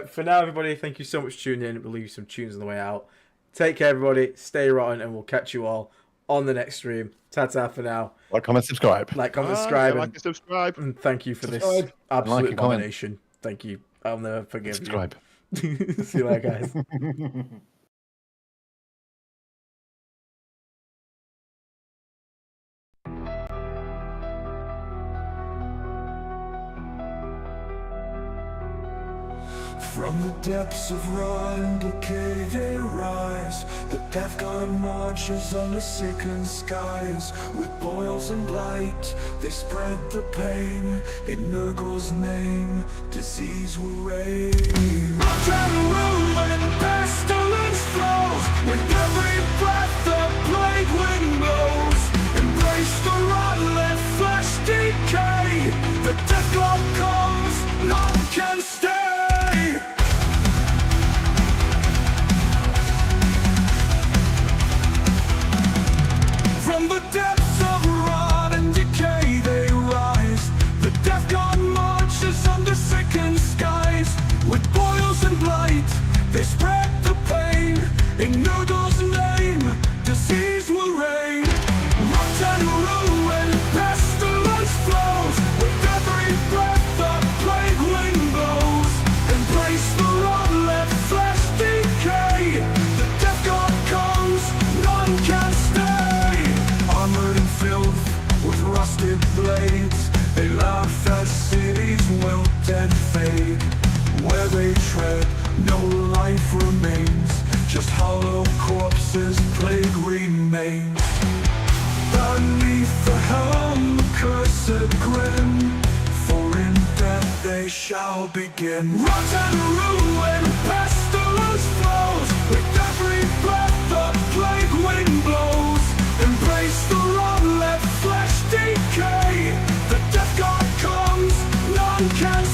for now, everybody, thank you so much for tuning in. We'll leave you some tunes on the way out. Take care, everybody. Stay rotten, and we'll catch you all on the next stream. Ta-ta for now. Like, comment, subscribe. Like, comment, subscribe. Like and subscribe. And thank you for this absolute abomination. Thank you. I'll never forgive you. Subscribe. See you later, guys. From the depths of rot and decay they rise. The death god marches on the sickened skies. With boils and blight they spread the pain. In Nurgle's name disease will reign. Rot and ruin and pestilence flows. With every breath the plague wind blows. Embrace the rot, let flesh decay. The death god comes, none can stay. From the depths of rot and decay they rise. The death god marches under sickened skies. With boils and blight they spread the pain. In Nurgle's name disease will reign. Rot and ruin, pestilence flows. With every breath the plague wind blows. Embrace the rot, let flesh decay. The death god comes, none can stay. Armored and filled with rusted blades, they laugh as cities wilt and fade. Where they tread, no life remains, just hollow corpses, plague remains. Beneath the helm, the cursed grin, for in death they shall begin. Rot and ruin, pestilence flows. With every breath the plague wind blows. Embrace the rot, let flesh decay. The death god comes, none can